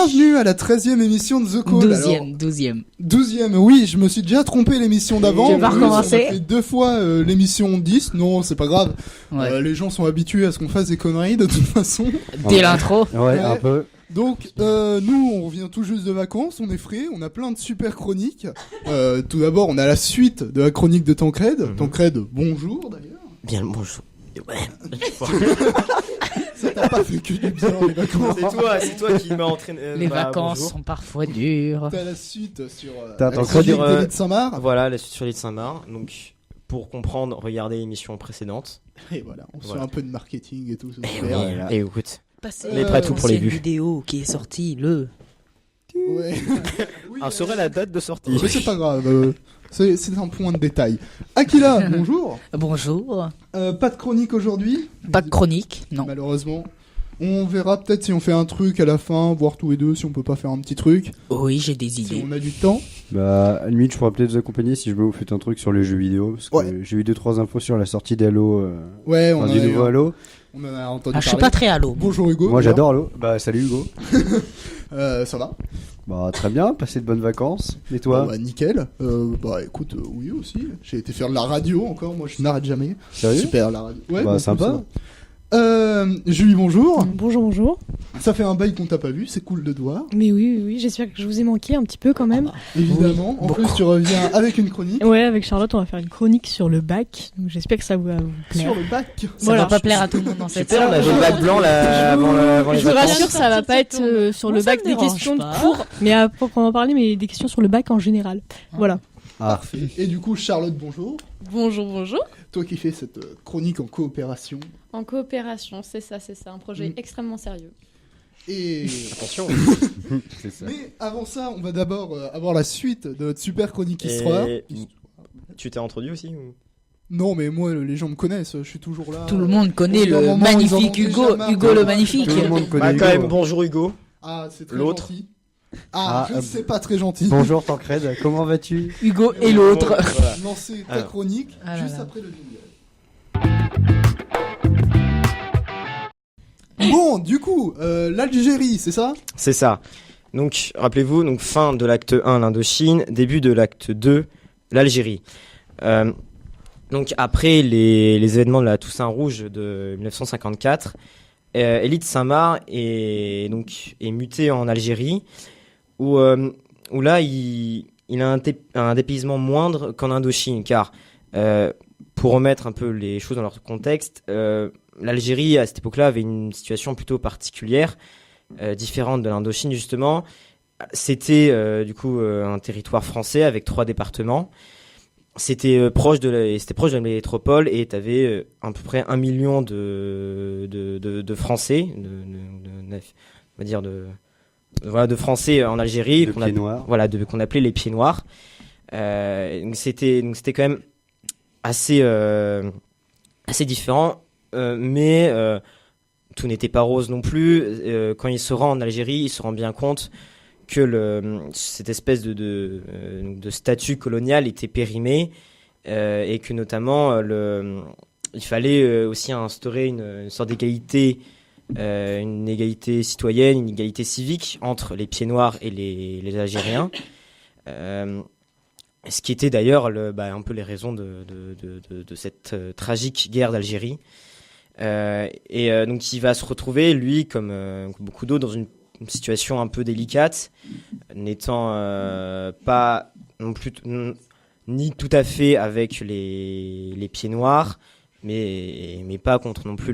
Bienvenue à la 13e émission de The Call. 12e, oui, je me suis déjà trompé l'émission d'avant. Je vais recommencer. On a fait 2 fois l'émission 10, non, c'est pas grave. Ouais. Les gens sont habitués à ce qu'on fasse des conneries de toute façon. Dès l'intro. Ouais, un peu. Donc, nous, on revient tout juste de vacances, on est frais, on a plein de super chroniques. Tout d'abord, on a la suite de la chronique de Tancred. Tancred, bonjour d'ailleurs. Bien le bonjour. Ouais. Ça t'a pas fait que du bien les vacances. C'est toi qui m'as entraîné. Les vacances sont parfois dures. T'as la suite sur T'as la Tancred chronique de l'île de Saint-Marc. Voilà, la suite sur l'île de Saint-Marc. Donc, pour comprendre, regardez l'émission précédente. Et voilà, on se fait Voilà. un peu de marketing et tout. c'est Et, super. oui, et écoute, Passer on est prêt à tout pour les vues. vidéo qui est sortie le. Ouais. Ah, serait la date de sortie. Mais c'est pas grave, c'est un point de détail. Akila, bonjour. Bonjour. Pas de chronique aujourd'hui. Pas de chronique, non. Malheureusement. On verra peut-être si on fait un truc à la fin, voir tous les deux si on peut pas faire un petit truc. Oui, j'ai des Si idées. on a du temps. Bah, à la limite, je pourrais peut-être vous accompagner si je veux vous faites un truc sur les jeux vidéo. Parce que Ouais. j'ai eu 2-3 infos sur la sortie d'Halo. Ouais, on Enfin, en du a eu nouveau un. Halo. On en a entendu Ah, je suis parler. pas très halo. Bonjour Hugo. Moi, d'ailleurs. j'adore Halo. Bah, salut Hugo. Ça va. Bah, très bien. Passez de bonnes vacances. Et toi? Bah, nickel. Bah écoute, oui aussi. J'ai été faire de la radio encore. Moi, je n'arrête jamais. Sérieux? Super la radio. Ouais, Bah, bon, sympa. ça va. Julie, bonjour. Bonjour. Ça fait un bail qu'on t'a pas vu, c'est cool de te voir. Mais oui, j'espère que je vous ai manqué un petit peu quand même. Évidemment. En plus, tu reviens avec une chronique. Ouais, avec Charlotte, on va faire une chronique sur le bac. Donc j'espère que ça va vous plaire. Sur le bac. Ça Voilà. va pas plaire à tout le monde dans cette Super, on avait le bac blanc là avant les Je vous vacances. rassure, ça va pas être sur le Bon, ça bac me des dérange questions pas. de cours, mais à proprement parler, mais des questions sur le bac en général. Voilà. Ah, Et du coup, Charlotte, bonjour. Bonjour. Toi qui fais cette chronique en coopération. En coopération, c'est ça, un projet extrêmement sérieux. Et Attention. c'est ça. mais avant ça, on va d'abord avoir la suite de notre super chronique histoire. Et tu t'es introduit aussi ou... Non, mais moi, les gens me connaissent. Je suis toujours là. Tout le monde connaît Au bout d'un le moment, ils en magnifique ont déjà Hugo, marre. Hugo le magnifique. Tout le monde connaît Bah, Hugo. quand même, bonjour Hugo. Ah, c'est très L'autre. gentil. Ah, Ah, c'est pas très gentil. Bonjour Tancred, comment vas-tu? Hugo et l'autre. Voilà. Lancer ta Alors. chronique Ah là juste là. après le jingle. Bon, du coup, l'Algérie, c'est ça? C'est ça. Donc, rappelez-vous, donc fin de l'acte 1, l'Indochine, début de l'acte 2, l'Algérie. Donc, après les événements de la Toussaint Rouge de 1954, Élie de Saint-Marc est muté en Algérie, où là, il a un dépaysement moindre qu'en Indochine, car pour remettre un peu les choses dans leur contexte, l'Algérie, à cette époque-là, avait une situation plutôt particulière, différente de l'Indochine, justement. C'était, un territoire français avec 3 départements. C'était proche de la métropole et t'avais à peu près 1 million de Français, on va dire de Français en Algérie, De pieds noirs. voilà, qu'on appelait les pieds noirs. Donc c'était quand même assez différent, mais tout n'était pas rose non plus. Quand il se rend en Algérie, il se rend bien compte que cette espèce de statut colonial était périmé, et que notamment il fallait aussi instaurer une sorte d'égalité, une égalité citoyenne, une égalité civique entre les pieds noirs et les Algériens. Ce qui était d'ailleurs un peu les raisons de cette tragique guerre d'Algérie. Donc il va se retrouver, lui, comme beaucoup d'autres, dans une situation un peu délicate, n'étant pas non plus ni tout à fait avec les pieds noirs, mais pas contre non plus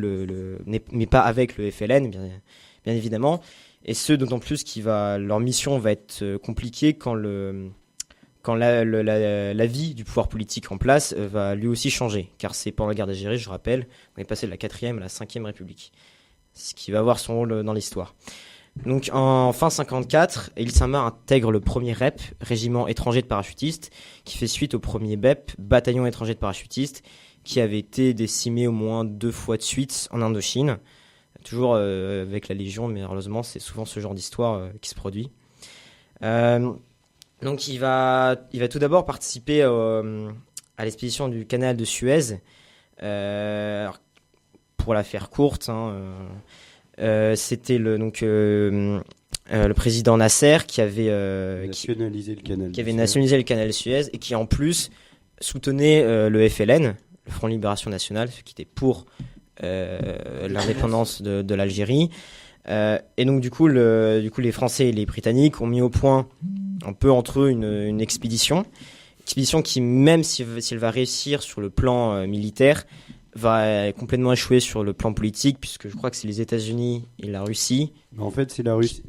mais pas avec le FLN, bien évidemment. Et ce d'autant plus leur mission va être compliquée quand la vie du pouvoir politique en place va lui aussi changer, car c'est pendant la guerre d'Algérie, je rappelle, on est passé de la 4e à la 5e République, ce qui va avoir son rôle dans l'histoire. Donc en fin 54, Élie de Saint-Marc intègre le premier REP, régiment étranger de parachutistes, qui fait suite au premier BEP, bataillon étranger de parachutistes, qui avait été décimé au moins 2 fois de suite en Indochine, toujours avec la Légion, mais malheureusement c'est souvent ce genre d'histoire qui se produit. Donc il va tout d'abord participer à l'expédition du canal de Suez. Pour la faire courte, c'était le président Nasser qui avait Nationaliser le canal. qui avait nationalisé le canal de Suez et qui en plus soutenait le FLN, le Front de Libération Nationale, qui était pour l'indépendance de l'Algérie. Et donc du coup les Français et les Britanniques ont mis au point un peu entre eux une expédition qui, même si elle va réussir sur le plan militaire, va complètement échouer sur le plan politique, puisque je crois que c'est les États-Unis et la Russie. En fait, c'est la Russie.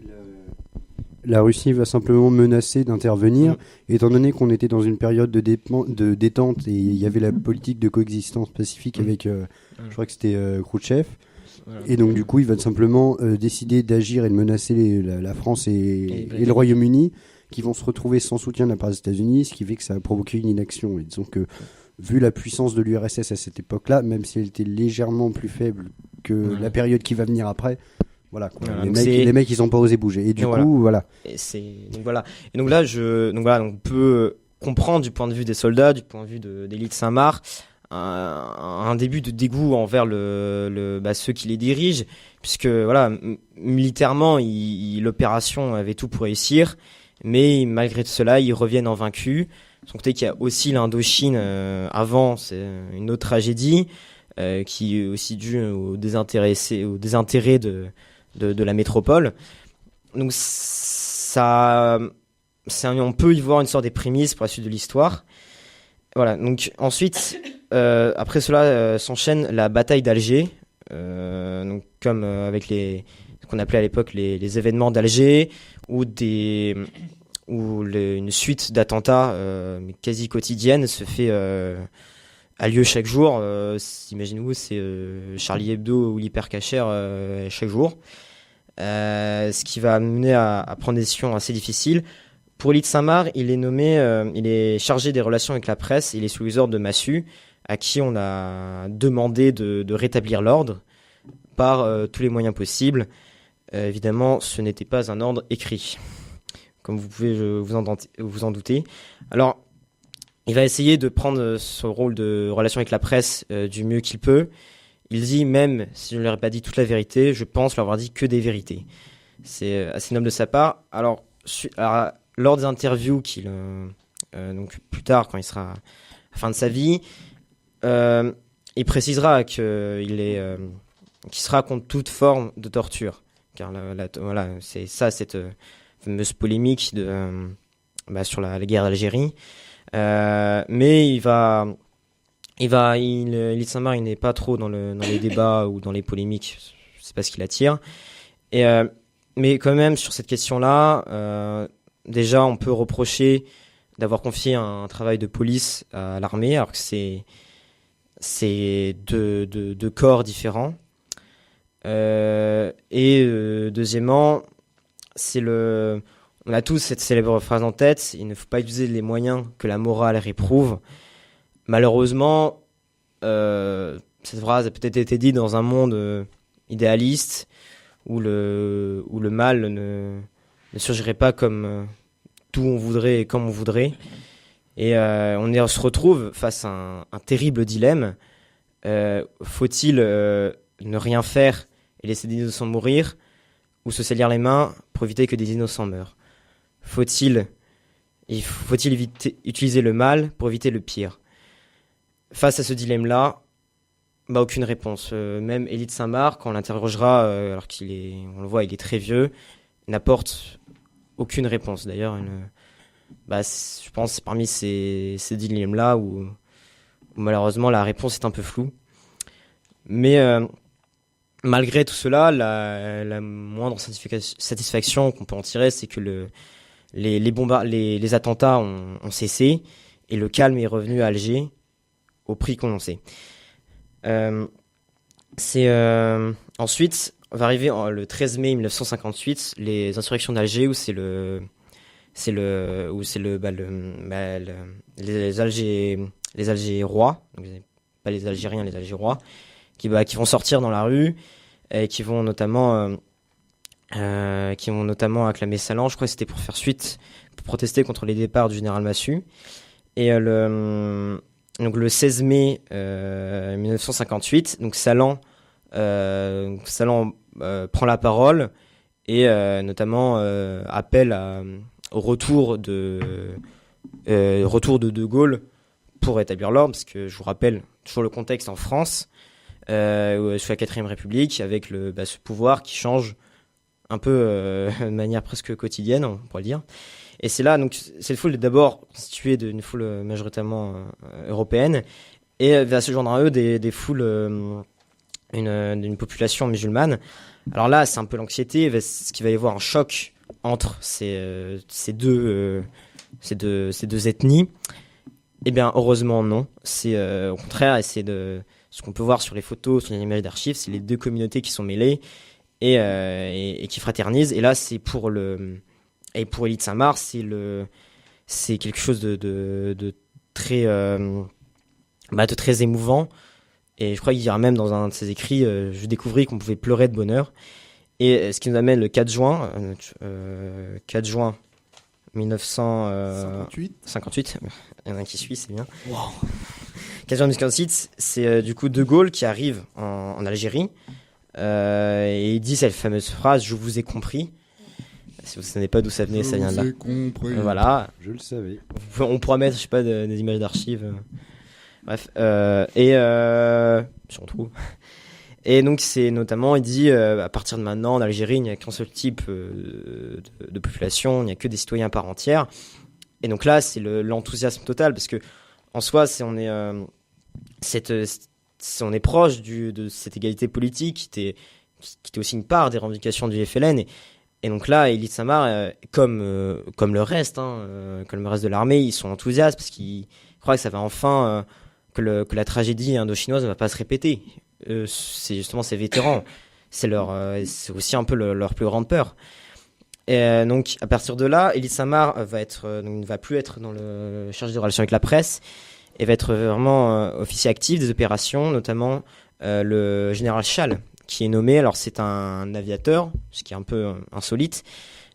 La Russie va simplement menacer d'intervenir, étant donné qu'on était dans une période de détente et il y avait la politique de coexistence pacifique avec, je crois que c'était Khrouchtchev. Voilà. Et donc du coup, il va simplement décider d'agir et de menacer la France et le Royaume-Uni, qui vont se retrouver sans soutien de la part des États-Unis, ce qui fait que ça a provoqué une inaction. Et disons que, vu la puissance de l'URSS à cette époque-là, même si elle était légèrement plus faible que la période qui va venir après, voilà, quoi. Voilà, Les mecs, ils n'ont pas osé bouger. Et du coup, voilà. Et donc voilà. Et donc là, on peut comprendre du point de vue des soldats, du point de vue d'Élie de Saint-Marc, un début de dégoût envers ceux qui les dirigent, puisque voilà, militairement, l'opération avait tout pour réussir, mais malgré tout cela, ils reviennent en vaincus. Sans compter qu'il y a aussi l'Indochine avant, c'est une autre tragédie qui est aussi due au désintérêt de la métropole. Donc on peut y voir une sorte des prémices pour la suite de l'histoire. Voilà. Donc ensuite, après cela s'enchaîne la bataille d'Alger, donc comme avec ce qu'on appelait à l'époque les événements d'Alger, où une suite d'attentats quasi quotidiennes a lieu chaque jour. Imaginez-vous, c'est Charlie Hebdo ou l'Hypercacher chaque jour. Ce qui va mener à prendre des décisions assez difficiles. Pour Élie de Saint-Marc, il est chargé des relations avec la presse, il est sous les ordres de Massu, à qui on a demandé de rétablir l'ordre par tous les moyens possibles. Évidemment, ce n'était pas un ordre écrit, comme vous pouvez vous en douter. Alors, il va essayer de prendre ce rôle de relation avec la presse du mieux qu'il peut. Il dit, même si je ne leur ai pas dit toute la vérité, je pense leur avoir dit que des vérités. C'est assez noble de sa part. Alors lors des interviews donc plus tard, quand il sera à la fin de sa vie, il précisera qu'il sera contre toute forme de torture. Car voilà, c'est ça, cette fameuse polémique sur la guerre d'Algérie. Mais Élie de Saint-Marc, il n'est pas trop dans les débats ou dans les polémiques. C'est pas ce qui l'attire. Mais quand même, sur cette question-là, déjà, on peut reprocher d'avoir confié un travail de police à l'armée, alors que c'est deux corps différents. Deuxièmement, on a tous cette célèbre phrase en tête: il ne faut pas utiliser les moyens que la morale réprouve. Malheureusement, cette phrase a peut-être été dite dans un monde idéaliste où le mal ne surgirait pas comme d'où on voudrait et comme on voudrait. Et on se retrouve face à un terrible dilemme. Faut-il ne rien faire et laisser des innocents mourir, ou se salir les mains pour éviter que des innocents meurent? Faut-il utiliser le mal pour éviter le pire? Face à ce dilemme-là, aucune réponse. Même Élie de Saint-Marc, quand on l'interrogera, alors on le voit, il est très vieux, n'apporte aucune réponse. D'ailleurs, je pense que c'est parmi ces dilemmes-là où malheureusement la réponse est un peu floue. Mais malgré tout cela, la moindre satisfaction qu'on peut en tirer, c'est que les attentats ont cessé et le calme est revenu à Alger au prix qu'on en sait. Ensuite, on va arriver le 13 mai 1958, les insurrections d'Alger, où les Algérois, donc pas les Algériens, les Algérois, qui vont sortir dans la rue et qui vont notamment acclamer Salan. Je crois que c'était pour protester contre les départs du général Massu. Et donc le 16 mai 1958, donc Salan prend la parole et notamment appelle au retour de De Gaulle pour établir l'ordre, parce que je vous rappelle toujours le contexte en France, sous la 4ème République, avec ce pouvoir qui change un peu de manière presque quotidienne, on pourrait le dire. Et c'est là, donc cette foule est d'abord constituée d'une foule majoritairement européenne, et va se joindre à eux des foules, d'une population musulmane. Alors là, c'est un peu l'anxiété, parce qu'il va y avoir un choc entre ces deux ethnies. Eh bien, heureusement, non. C'est au contraire, et c'est ce qu'on peut voir sur les photos, sur les images d'archives, c'est les deux communautés qui sont mêlées et qui fraternisent. Et là, c'est pour Élie Saint-Marc, c'est quelque chose de très émouvant. Et je crois qu'il dira même dans un de ses écrits, je découvris qu'on pouvait pleurer de bonheur. Et ce qui nous amène le 4 juin 1958. Il y en a un qui suit, c'est bien. Wow. 4 juin 1958, c'est du coup De Gaulle qui arrive en Algérie et il dit cette fameuse phrase « Je vous ai compris ». Si vous ne savez pas d'où ça venait, ça vient de là. Je vous ai compris. Voilà. Je le savais. On pourra mettre, je sais pas, des images d'archives. Bref. Si on trouve. Et donc, c'est notamment, il dit, à partir de maintenant, en Algérie, il n'y a qu'un seul type de population, il n'y a que des citoyens à part entière. Et donc là, c'est l'enthousiasme total, parce que en soi, on est proche de cette égalité politique qui était aussi une part des revendications du FLN. Et donc là, Élie Saint-Marc, comme le reste, comme le reste de l'armée, ils sont enthousiastes parce qu'ils croient que ça va enfin, que la tragédie indochinoise ne va pas se répéter. C'est justement ces vétérans, c'est aussi un peu leur plus grande peur. Et donc à partir de là, Élie Saint-Marc ne va plus être dans le chargé de relations avec la presse et va être vraiment officier actif des opérations, notamment le général Schall, qui est nommé, alors c'est un aviateur, ce qui est un peu insolite,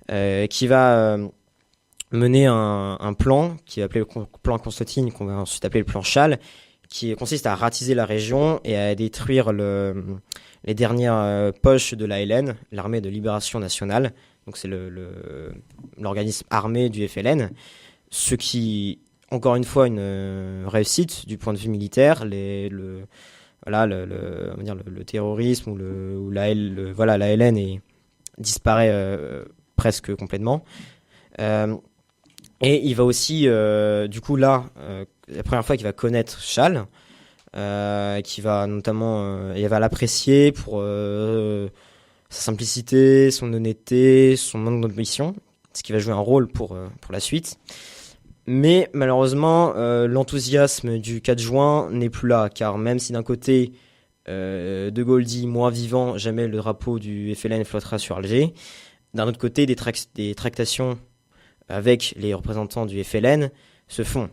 qui va mener un plan qui est appelé le plan Constantine, qu'on va ensuite appeler le plan Schall, qui consiste à ratiser la région et à détruire les dernières poches de l'ALN, l'armée de libération nationale. Donc c'est l'organisme armé du FLN, ce qui, encore une fois, une réussite du point de vue militaire. Le terrorisme ou l'ALN disparaît presque complètement. Et il va aussi, du coup là, la première fois qu'il va connaître Schall, qui va notamment, il va l'apprécier pour sa simplicité, son honnêteté, son manque d'ambition, ce qui va jouer un rôle pour la suite. Mais malheureusement, l'enthousiasme du 4 juin n'est plus là, car même si d'un côté, De Gaulle dit « moi vivant, jamais le drapeau du FLN flottera sur Alger », d'un autre côté, des tractations avec les représentants du FLN se font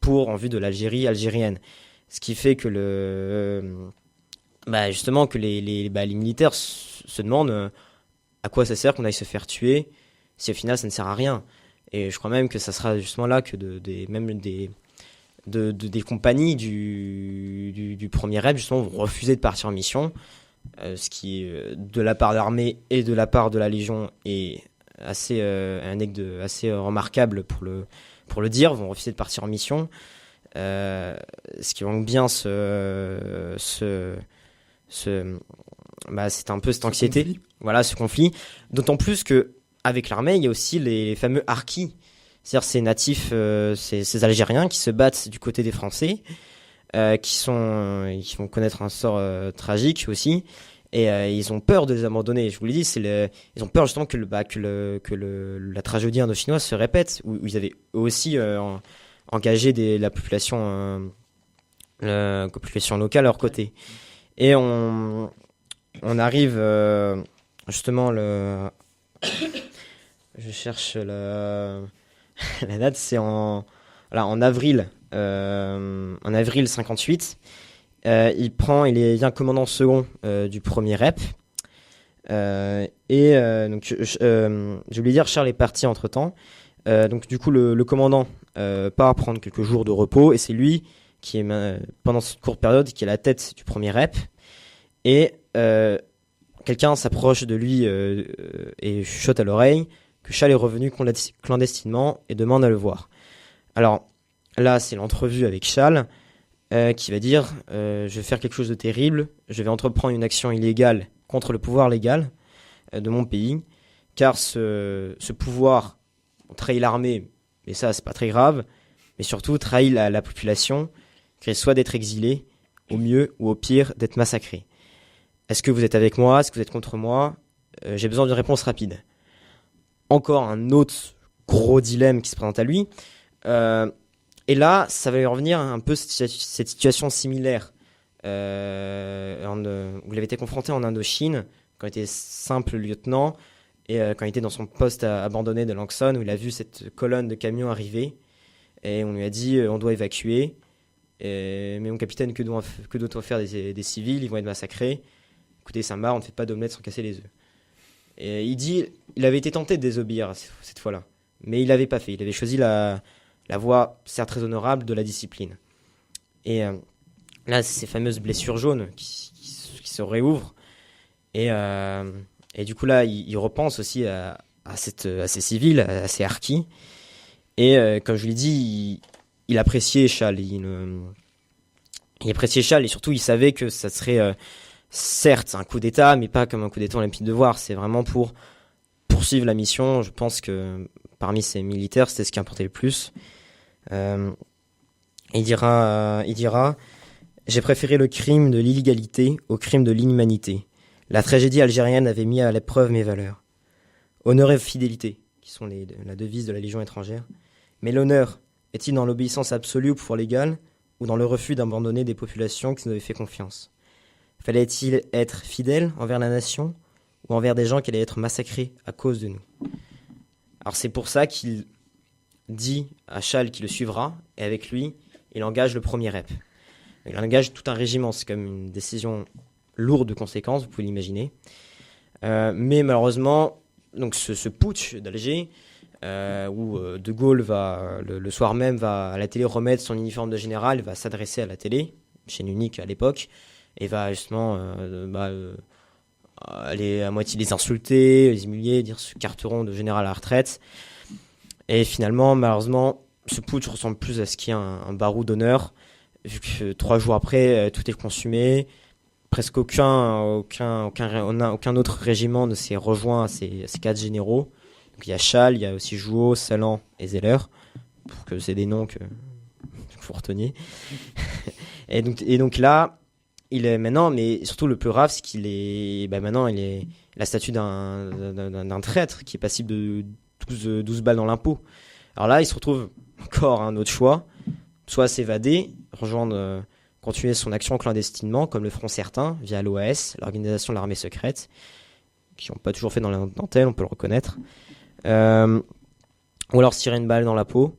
en vue de l'Algérie algérienne. Ce qui fait que justement que les militaires se demandent à quoi ça sert qu'on aille se faire tuer si au final ça ne sert à rien. Et je crois même que ça sera justement là que des compagnies du premier REP justement vont refuser de partir en mission, ce qui de la part de l'armée et de la part de la Légion est assez remarquable pour le dire, vont refuser de partir en mission, ce qui manque bien c'est un peu cette anxiété, voilà, ce conflit, d'autant plus que avec l'armée, il y a aussi les fameux harkis, c'est-à-dire ces natifs, ces Algériens qui se battent du côté des Français, qui vont connaître un sort tragique aussi, et ils ont peur de les abandonner. Je vous l'ai dit, ils ont peur justement que la tragédie indochinoise se répète, où ils avaient aussi engagé la population locale à leur côté. Et on arrive justement je cherche la date, c'est en avril 58. Il devient commandant second du premier REP. Donc je voulais dire, Charles est parti entre temps. Donc du coup le commandant part prendre quelques jours de repos, et c'est lui qui est pendant cette courte période qui est à la tête du premier REP. Et quelqu'un s'approche de lui et chuchote à l'oreille que Chal est revenu clandestinement et demande à le voir. Alors là, c'est l'entrevue avec Chal qui va dire je vais faire quelque chose de terrible, je vais entreprendre une action illégale contre le pouvoir légal de mon pays, car ce pouvoir trahit l'armée, et ça c'est pas très grave, mais surtout trahit la population, qui risque soit d'être exilée, au mieux ou au pire d'être massacrée. Est-ce que vous êtes avec moi? Est-ce que vous êtes contre moi? J'ai besoin d'une réponse rapide. Encore un autre gros dilemme qui se présente à lui. Et là, ça va lui revenir un peu cette situation similaire où il avait été confronté en Indochine, quand il était simple lieutenant, et quand il était dans son poste abandonné de Langson, où il a vu cette colonne de camions arriver, et on lui a dit on doit évacuer. Mais mon capitaine, que doit-on faire des civils? Ils vont être massacrés. Écoutez, ça marre, on ne fait pas d'omelette sans casser les œufs. Et il dit, il avait été tenté de désobéir cette fois-là, mais il l'avait pas fait. Il avait choisi la voie, certes très honorable, de la discipline. Et là, c'est ces fameuses blessures jaunes qui se réouvrent. Et du coup, là, il repense aussi à ces civils, à ces harkis. Et comme je l'ai dit, il appréciait Chal. Il appréciait Chal et surtout, il savait que ça serait... certes, un coup d'État, mais pas comme un coup d'État, on a l'habitude de voir. C'est vraiment pour poursuivre la mission. Je pense que parmi ces militaires, c'était ce qui importait le plus. Il dira j'ai préféré le crime de l'illégalité au crime de l'inhumanité. La tragédie algérienne avait mis à l'épreuve mes valeurs. Honneur et fidélité, qui sont la devise de la Légion étrangère. Mais l'honneur est-il dans l'obéissance absolue au pouvoir légal ou dans le refus d'abandonner des populations qui nous avaient fait confiance? Fallait-il être fidèle envers la nation ou envers des gens qui allaient être massacrés à cause de nous? Alors c'est pour ça qu'il dit à Chal qu'il le suivra, et avec lui, il engage le premier rep. Il engage tout un régiment, c'est comme une décision lourde de conséquences, vous pouvez l'imaginer. Mais malheureusement, donc ce putsch d'Alger, où De Gaulle va, le soir même, va à la télé remettre son uniforme de général, va s'adresser à la télé, chaîne unique à l'époque, et va justement aller à moitié les insulter, les humilier, dire ce carteron de général à la retraite. Et finalement, malheureusement, ce putsch ressemble plus à ce qui est un barreau d'honneur, vu que 3 jours après, tout est consumé. Presque aucun autre régiment ne s'est rejoint à ces 4 généraux. Donc, il y a Chal, il y a aussi Jouot, Salan et Zeller, pour que c'est des noms que faut retenir. et donc là, il est maintenant, mais surtout le plus grave, c'est qu'il est, maintenant, il est la statue d'un traître qui est passible de 12 balles dans l'impôt. Alors là, il se retrouve encore un autre choix, soit s'évader, continuer son action clandestinement, comme le feront certains, via l'OAS, l'organisation de l'armée secrète, qui n'ont pas toujours fait dans la dentelle, on peut le reconnaître, ou alors se tirer une balle dans la peau,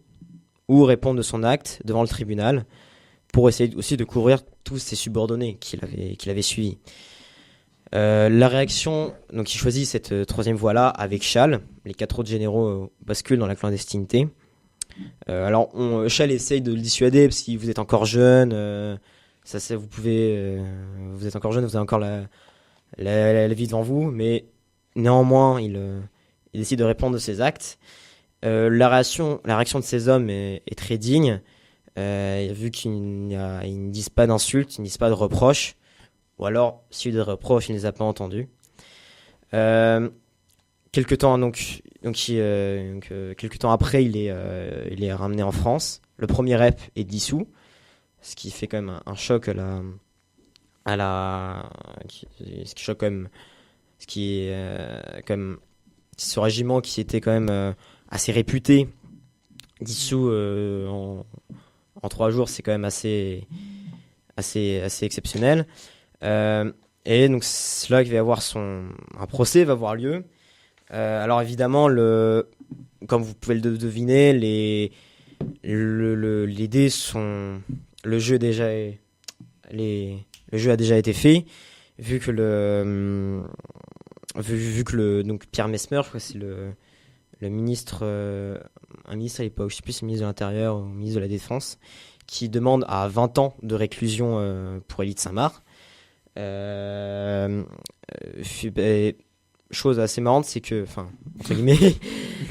ou répondre de son acte devant le tribunal, pour essayer aussi de couvrir tous ses subordonnés qu'il avait suivis. La réaction, donc il choisit cette troisième voie-là avec Chal. Les 4 autres généraux basculent dans la clandestinité. Alors Chal essaye de le dissuader parce que vous êtes encore jeune. Vous êtes encore jeune, vous avez encore la vie devant vous, mais néanmoins il décide de répondre de ses actes. La réaction de ces hommes est très digne. Vu qu'ils ne disent pas d'insultes, ils ne disent pas de reproches, ou alors, s'il y a eu des reproches, il ne les a pas entendus. Quelque temps après, il est ramené en France. Le premier rep est dissous, ce qui fait quand même un choc ce régiment qui était quand même assez réputé, dissous en 3 jours, c'est quand même assez exceptionnel. Et donc c'est là qu'il va y avoir un procès va avoir lieu. Alors évidemment, comme vous pouvez le deviner, les dés sont, le jeu a déjà été fait, vu que donc Pierre Messmer, je crois que c'est le ministre, un ministre à l'époque, je sais plus si c'est le ministre de l'Intérieur ou le ministre de la Défense, qui demande à 20 ans de réclusion pour Élie de Saint-Marc. chose assez marrante, c'est que, enfin, entre guillemets,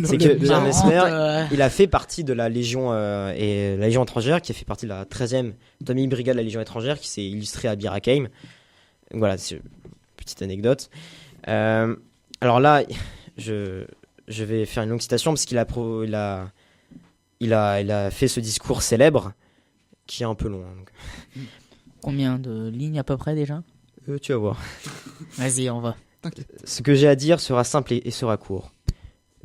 c'est que Pierre Messmer, il a fait partie de la Légion et la Légion étrangère, qui a fait partie de la 13e demi-brigade de la Légion étrangère, qui s'est illustrée à Bir Hakeim. Voilà, c'est une petite anecdote. Alors là, je vais faire une longue citation parce qu'il il a fait ce discours célèbre qui est un peu long. Donc. Combien de lignes à peu près déjà? Tu vas voir. Vas-y, on va. Ce que j'ai à dire sera simple et sera court.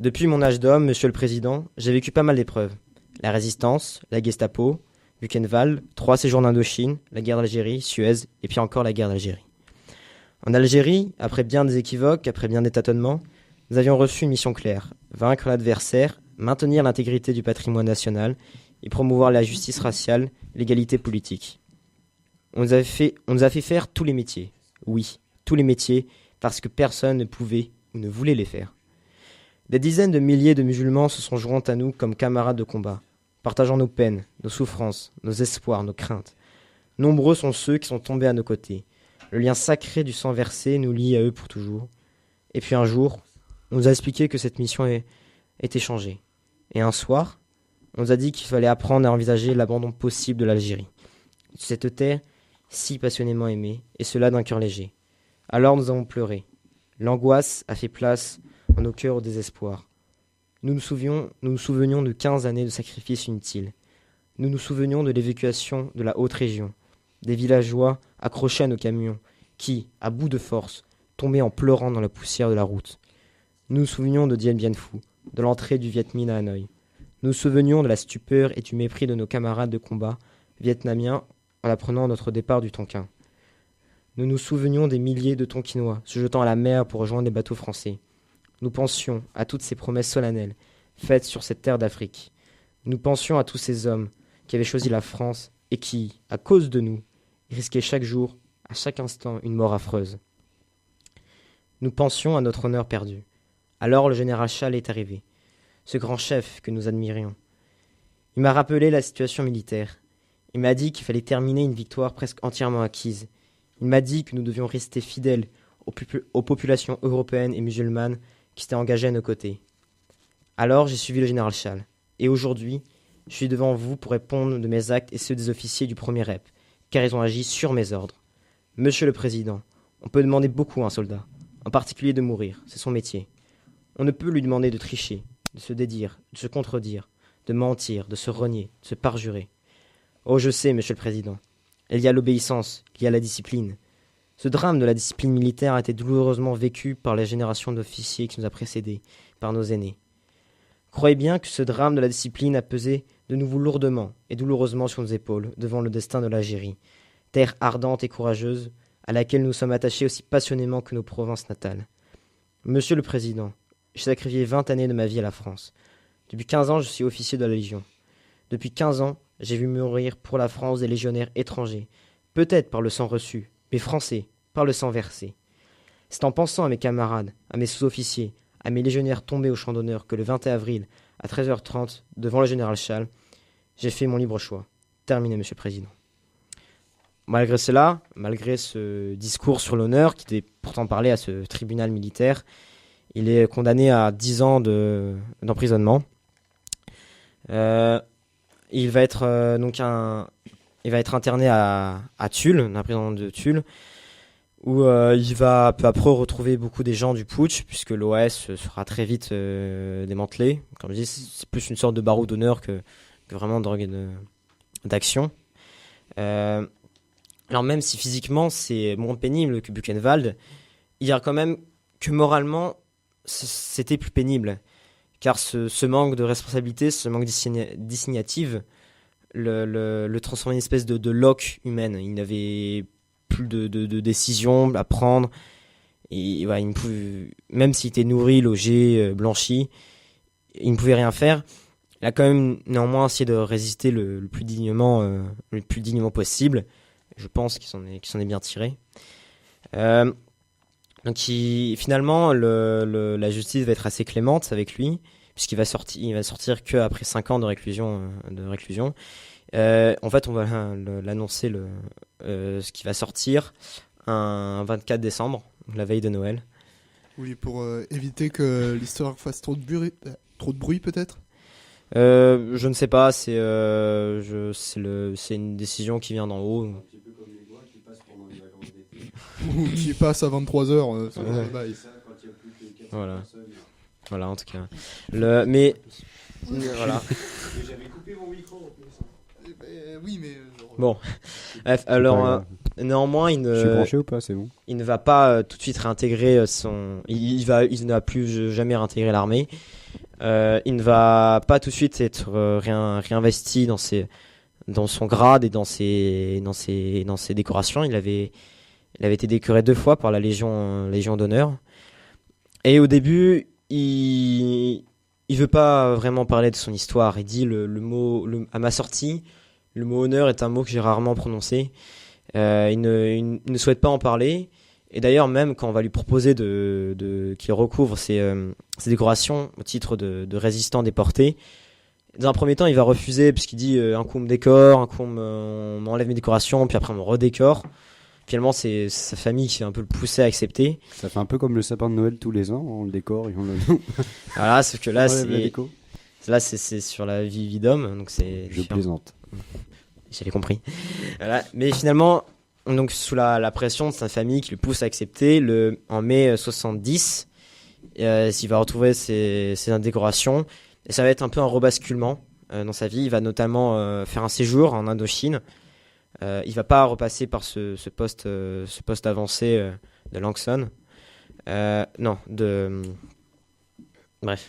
Depuis mon âge d'homme, Monsieur le Président, j'ai vécu pas mal d'épreuves. La résistance, la Gestapo, Buchenwald, 3 séjours d'Indochine, la guerre d'Algérie, Suez et puis encore la guerre d'Algérie. En Algérie, après bien des équivoques, après bien des tâtonnements, nous avions reçu une mission claire, vaincre l'adversaire, maintenir l'intégrité du patrimoine national et promouvoir la justice raciale, l'égalité politique. On nous a fait faire tous les métiers. Oui, tous les métiers, parce que personne ne pouvait ou ne voulait les faire. Des dizaines de milliers de musulmans se sont joints à nous comme camarades de combat, partageant nos peines, nos souffrances, nos espoirs, nos craintes. Nombreux sont ceux qui sont tombés à nos côtés. Le lien sacré du sang versé nous lie à eux pour toujours. Et puis un jour, on nous a expliqué que cette mission était changée. Et un soir, on nous a dit qu'il fallait apprendre à envisager l'abandon possible de l'Algérie. Cette terre si passionnément aimée, et cela d'un cœur léger. Alors nous avons pleuré. L'angoisse a fait place en nos cœurs au désespoir. Nous nous souvenions de 15 années de sacrifices inutiles. Nous nous souvenions de l'évacuation de la haute région, des villageois accrochés à nos camions, qui, à bout de force, tombaient en pleurant dans la poussière de la route. Nous nous souvenions de Dien Bien Phu, de l'entrée du Viet Minh à Hanoï. Nous nous souvenions de la stupeur et du mépris de nos camarades de combat vietnamiens en apprenant notre départ du Tonkin. Nous nous souvenions des milliers de Tonkinois se jetant à la mer pour rejoindre les bateaux français. Nous pensions à toutes ces promesses solennelles faites sur cette terre d'Afrique. Nous pensions à tous ces hommes qui avaient choisi la France et qui, à cause de nous, risquaient chaque jour, à chaque instant, une mort affreuse. Nous pensions à notre honneur perdu. Alors le général Schall est arrivé, ce grand chef que nous admirions. Il m'a rappelé la situation militaire. Il m'a dit qu'il fallait terminer une victoire presque entièrement acquise. Il m'a dit que nous devions rester fidèles aux populations européennes et musulmanes qui s'étaient engagées à nos côtés. Alors j'ai suivi le général Schall. Et aujourd'hui, je suis devant vous pour répondre de mes actes et ceux des officiers du premier rep, car ils ont agi sur mes ordres. Monsieur le Président, on peut demander beaucoup à un soldat, en particulier de mourir, c'est son métier. On ne peut lui demander de tricher, de se dédire, de se contredire, de mentir, de se renier, de se parjurer. Oh, je sais, Monsieur le Président, il y a l'obéissance, il y a la discipline. Ce drame de la discipline militaire a été douloureusement vécu par la génération d'officiers qui nous a précédés, par nos aînés. Croyez bien que ce drame de la discipline a pesé de nouveau lourdement et douloureusement sur nos épaules devant le destin de l'Algérie, terre ardente et courageuse à laquelle nous sommes attachés aussi passionnément que nos provinces natales. Monsieur le Président, j'ai sacrifié 20 années de ma vie à la France. Depuis 15 ans, je suis officier de la Légion. Depuis 15 ans, j'ai vu mourir pour la France des légionnaires étrangers, peut-être par le sang reçu, mais français, par le sang versé. C'est en pensant à mes camarades, à mes sous-officiers, à mes légionnaires tombés au champ d'honneur que le 21 avril, à 13h30, devant le général Schall, j'ai fait mon libre choix. Terminé, Monsieur le Président. Malgré cela, malgré ce discours sur l'honneur, qui était pourtant parlé à ce tribunal militaire, il est condamné à 10 ans d'emprisonnement. Il va être interné à Tulle, dans la prison de Tulle, où il va peu à peu retrouver beaucoup des gens du putsch, puisque l'OS sera très vite démantelé. Comme je dis, c'est plus une sorte de barreau d'honneur que vraiment d'action. Alors même si physiquement c'est moins pénible que Buchenwald, il y a quand même que moralement c'était plus pénible. Car ce manque de responsabilité, ce manque d'initiative le transformait en une espèce de loque humaine. Il n'avait plus de décision à prendre. Et, ouais, même s'il était nourri, logé, blanchi, il ne pouvait rien faire. Il a quand même néanmoins essayé de résister le plus dignement possible. Je pense qu'il s'en est bien tiré. Donc finalement, la justice va être assez clémente avec lui, puisqu'il va sortir qu'après 5 ans de réclusion. En fait, on va l'annoncer ce qui va sortir un 24 décembre la veille de Noël. Oui, pour éviter que l'histoire fasse trop de bruit peut-être. Je ne sais pas, c'est une décision qui vient d'en haut. Un petit peu comme les lois qui passent pendant les vacances d'été. Ou qui passe à 23h. Ouais. Ça, quand il y a plus que 4 Voilà. personnes. Voilà, en tout cas. Mais voilà. J'avais coupé mon micro en plus. Oui, mais. Bon. Bref, alors grave. néanmoins, il Je suis ne, branché ou pas, c'est bon. il ne va pas tout de suite réintégrer son. Il ne va plus jamais réintégrer l'armée. Il ne va pas tout de suite être réinvesti dans son grade et dans ses décorations. Il avait été décoré 2 fois par la Légion d'honneur. Et au début, il veut pas vraiment parler de son histoire. Il dit à ma sortie, le mot honneur est un mot que j'ai rarement prononcé. Il ne souhaite pas en parler. Et d'ailleurs, même quand on va lui proposer qu'il recouvre ses décorations au titre de résistant déporté, dans un premier temps, il va refuser puisqu'il dit un coup on me décore, un coup on m'enlève mes décorations, puis après on me redécore. Finalement, c'est sa famille qui a un peu le poussé à accepter. Ça fait un peu comme le sapin de Noël tous les ans, on le décore et on le. Voilà, sauf que là, On enlève la déco. c'est sur la vie d'homme, donc c'est. Je plaisante. J'avais compris. Voilà. Mais finalement, donc sous la pression de sa famille qui le pousse à accepter, en mai 70, il va retrouver ses décorations. Et ça va être un peu un rebasculement dans sa vie. Il va notamment faire un séjour en Indochine. Il va pas repasser par ce poste avancé de Langson. Non, bref.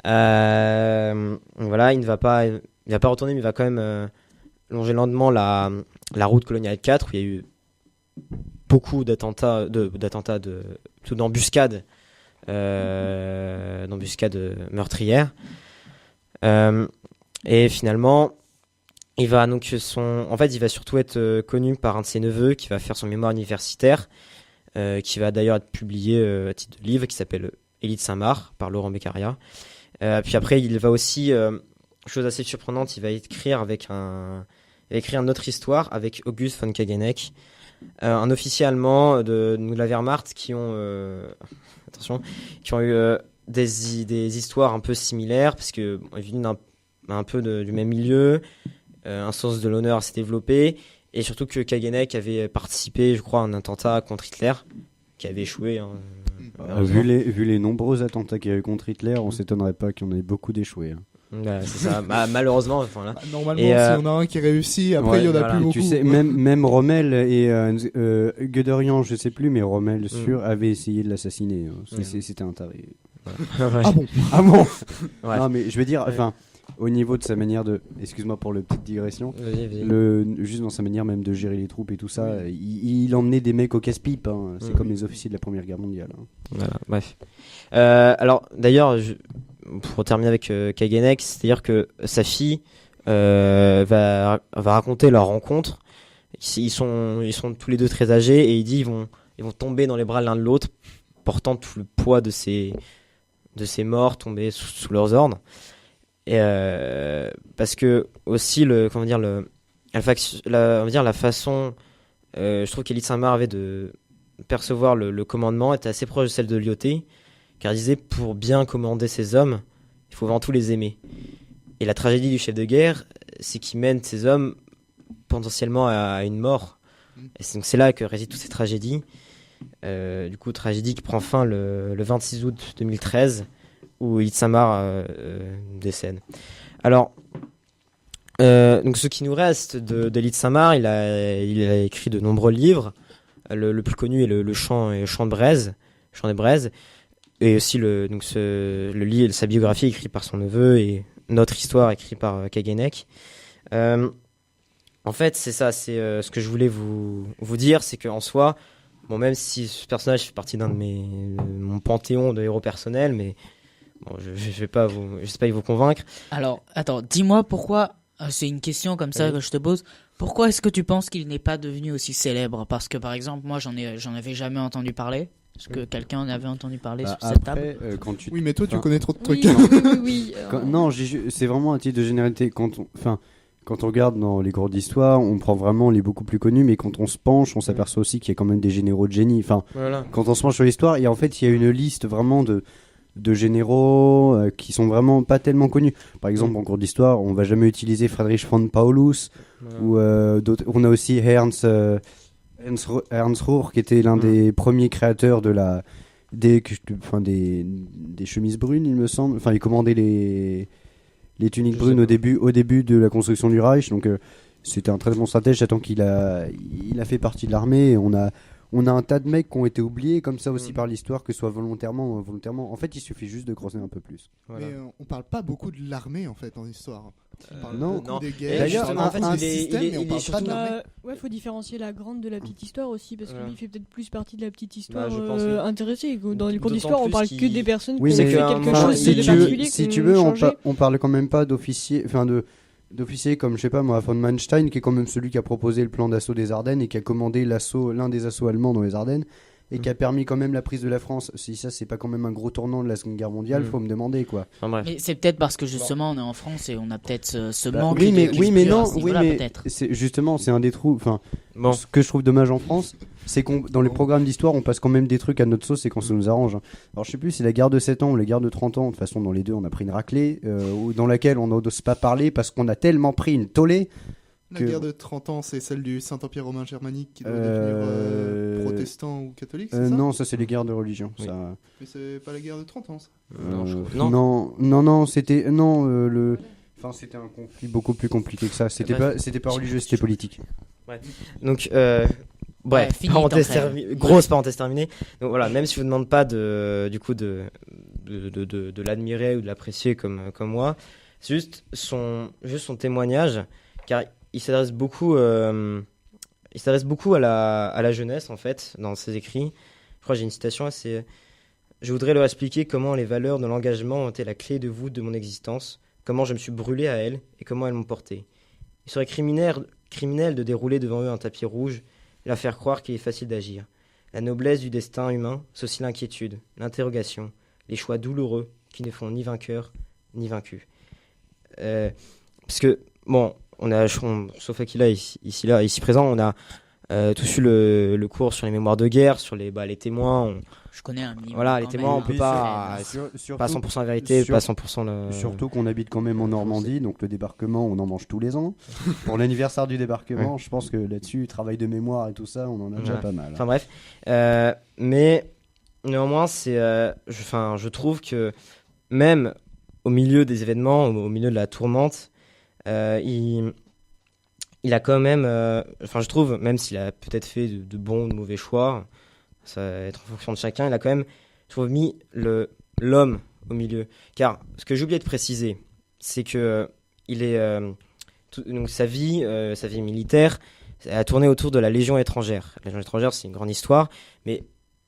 Voilà, il ne va pas retourner, mais il va quand même longer lentement la route coloniale 4 où il y a eu beaucoup d'attentats, d'embuscades meurtrières. Et finalement, il va surtout être connu par un de ses neveux qui va faire son mémoire universitaire, qui va d'ailleurs être publié à titre de livre, qui s'appelle Élie de Saint-Marc par Laurent Beccaria. Puis après, il va aussi, chose assez surprenante, il va écrire une autre histoire avec August von Kageneck, un officier allemand de la Wehrmacht qui ont eu des histoires un peu similaires, parce que ils viennent un peu du même milieu, un sens de l'honneur s'est développé, et surtout que Kageneck avait participé, je crois, à un attentat contre Hitler, qui avait échoué. Vu les nombreux attentats qu'il y a eu contre Hitler, on s'étonnerait pas qu'il y en ait beaucoup d'échoués. Hein. Ouais, c'est ça. Malheureusement, voilà. Normalement, Et, s'il y en a un qui réussit, après il y en a voilà. plus beaucoup. Tu sais, même Rommel et Guderian, je sais plus, mais Rommel sûr avait essayé de l'assassiner. C'était un taré. Ouais. Ah bon. Ah bon. Ouais. Non, mais je veux dire, enfin, au niveau de sa manière de, excuse-moi pour le petite digression, Vas-y. juste dans sa manière même de gérer les troupes et tout ça, il emmenait des mecs au casse-pipe. Hein. C'est comme les officiers de la Première Guerre mondiale. Hein. Voilà, bref. Alors, d'ailleurs, pour terminer avec Kageneck, c'est-à-dire que sa fille va raconter leur rencontre. Ils sont tous les deux très âgés et il dit ils vont tomber dans les bras l'un de l'autre, portant tout le poids de ces morts tombés sous leurs ordres. Et parce que aussi la façon, je trouve qu'Élie de Saint-Marc avait de percevoir le commandement était assez proche de celle de Lyautey, car il disait pour bien commander ses hommes, il faut avant tout les aimer. Et la tragédie du chef de guerre, c'est qu'il mène ses hommes potentiellement à une mort. Et donc c'est là que résident toutes ces tragédies. Du coup, tragédie qui prend fin le 26 août 2013, où Élie de Saint-Marc décède. Alors, donc ce qui nous reste d'Élie de Saint-Marc, il a écrit de nombreux livres. Le plus connu est le chant de Braise, Chant des Braises, et aussi sa biographie écrite par son neveu et notre histoire écrite par Kageneck. En fait, c'est ça, c'est ce que je voulais vous dire, c'est qu'en soi, bon, même si ce personnage fait partie de mon panthéon de héros personnels, mais bon, je sais pas vous convaincre. Alors, attends, dis-moi pourquoi, c'est une question comme ça que je te pose, pourquoi est-ce que tu penses qu'il n'est pas devenu aussi célèbre? Parce que par exemple, moi j'en avais jamais entendu parler. Est-ce que quelqu'un en avait entendu parler sur cette table? Oui, mais toi tu connais trop de trucs. Oui. Non, c'est vraiment un titre de généralité. quand on regarde dans les cours d'histoire, on prend vraiment les beaucoup plus connus, mais quand on se penche, on s'aperçoit aussi qu'il y a quand même des généraux de génie. Enfin, Voilà. quand on se penche sur l'histoire, et en fait, il y a une liste vraiment de généraux qui sont vraiment pas tellement connus. Par exemple, en cours d'histoire, on va jamais utiliser Friedrich von Paulus, ou d'autres. On a aussi Ernst Ruhr, qui était l'un des premiers créateurs des chemises brunes, il me semble. Enfin, il commandait les tuniques brunes au début de la construction du Reich. Donc, c'était un très bon stratège. J'attends il a fait partie de l'armée. Et on a un tas de mecs qui ont été oubliés comme ça aussi par l'histoire, que ce soit volontairement ou involontairement. En fait, il suffit juste de creuser un peu plus. Voilà. Mais on parle pas beaucoup de l'armée en fait en histoire. On parle non. beaucoup des Et guerres. d'ailleurs, justement, en fait, un il est- système, il est- mais on il est parle pas surtout- de l'armée. Ouais, faut différencier la grande de la petite histoire aussi, parce que Voilà. lui, il fait peut-être plus partie de la petite histoire je pense, oui. intéressée. Dans les cours D'autant d'histoire, on plus parle que qu'il- des personnes Oui, qui ont mais fait que, quelque enfin, chose si de tu particulier. si qui tu ont veux, changé. on parle quand même pas d'officiers, d'officiers comme, je sais pas moi, von Manstein, qui est quand même celui qui a proposé le plan d'assaut des Ardennes et qui a commandé l'un des assauts allemands dans les Ardennes et qui a permis quand même la prise de la France. Si ça, c'est pas quand même un gros tournant de la Seconde Guerre mondiale, faut me demander, quoi. Enfin, bref. Mais c'est peut-être parce que justement on est en France et on a peut-être ce Bah, manque oui, mais, de oui, mais culture à non, ce oui, niveau-là, mais peut-être. justement, c'est un des trous. Enfin, Bon. ce que je trouve dommage en France, c'est qu'on dans les programmes d'histoire, on passe quand même des trucs à notre sauce et quand ça nous arrange. Hein. Alors, je sais plus si la guerre de 7 ans ou la guerre de 30 ans, de toute façon, dans les deux, on a pris une raclée, ou dans laquelle on n'ose pas parler parce qu'on a tellement pris une tollée. La que- guerre de 30 ans, c'est celle du Saint-Empire romain germanique qui doit Euh, devenir protestant ou catholique, c'est ça? Non, ça, c'est les guerres de religion. Oui. Ça. Mais c'est pas la guerre de 30 ans, ça. Non, je crois- non, c'était Enfin, c'était un conflit beaucoup plus compliqué que ça. C'était pas religieux, c'était politique. Donc, Ouais, bref, fini, parenthèse t'entraînes. grosse parenthèse terminée. Donc voilà, même si je vous demande pas de l'admirer ou de l'apprécier comme moi, c'est juste son témoignage, car il s'adresse beaucoup à la jeunesse en fait dans ses écrits. Je crois que j'ai une citation, c'est je voudrais leur expliquer comment les valeurs de l'engagement ont été la clé de voûte de mon existence, comment je me suis brûlé à elles et comment elles m'ont porté. Il serait criminel de dérouler devant eux un tapis rouge et leur faire croire qu'il est facile d'agir. La noblesse du destin humain, c'est aussi l'inquiétude, l'interrogation, les choix douloureux qui ne font ni vainqueur ni vaincu. Parce que, bon, sauf Aquila ici présent, on a tous eu le cours sur les mémoires de guerre, sur les témoins. Je connais un minimum. Voilà, les quand témoins, même, on peut hein. pas, pas 100% la vérité, pas 100% le... Surtout qu'on habite quand même en Normandie, donc le débarquement, on en mange tous les ans. Pour l'anniversaire du débarquement, je pense que là-dessus, travail de mémoire et tout ça, on en a déjà Ouais. pas mal. Enfin bref, mais néanmoins, je trouve que même au milieu des événements, au milieu de la tourmente, il a quand même, je trouve, même s'il a peut-être fait de bons ou de mauvais choix, ça va être en fonction de chacun, il a quand même, je trouve, mis l'homme au milieu. Car ce que j'ai oublié de préciser, c'est que donc sa vie militaire a tourné autour de la Légion étrangère. La Légion étrangère, c'est une grande histoire, mais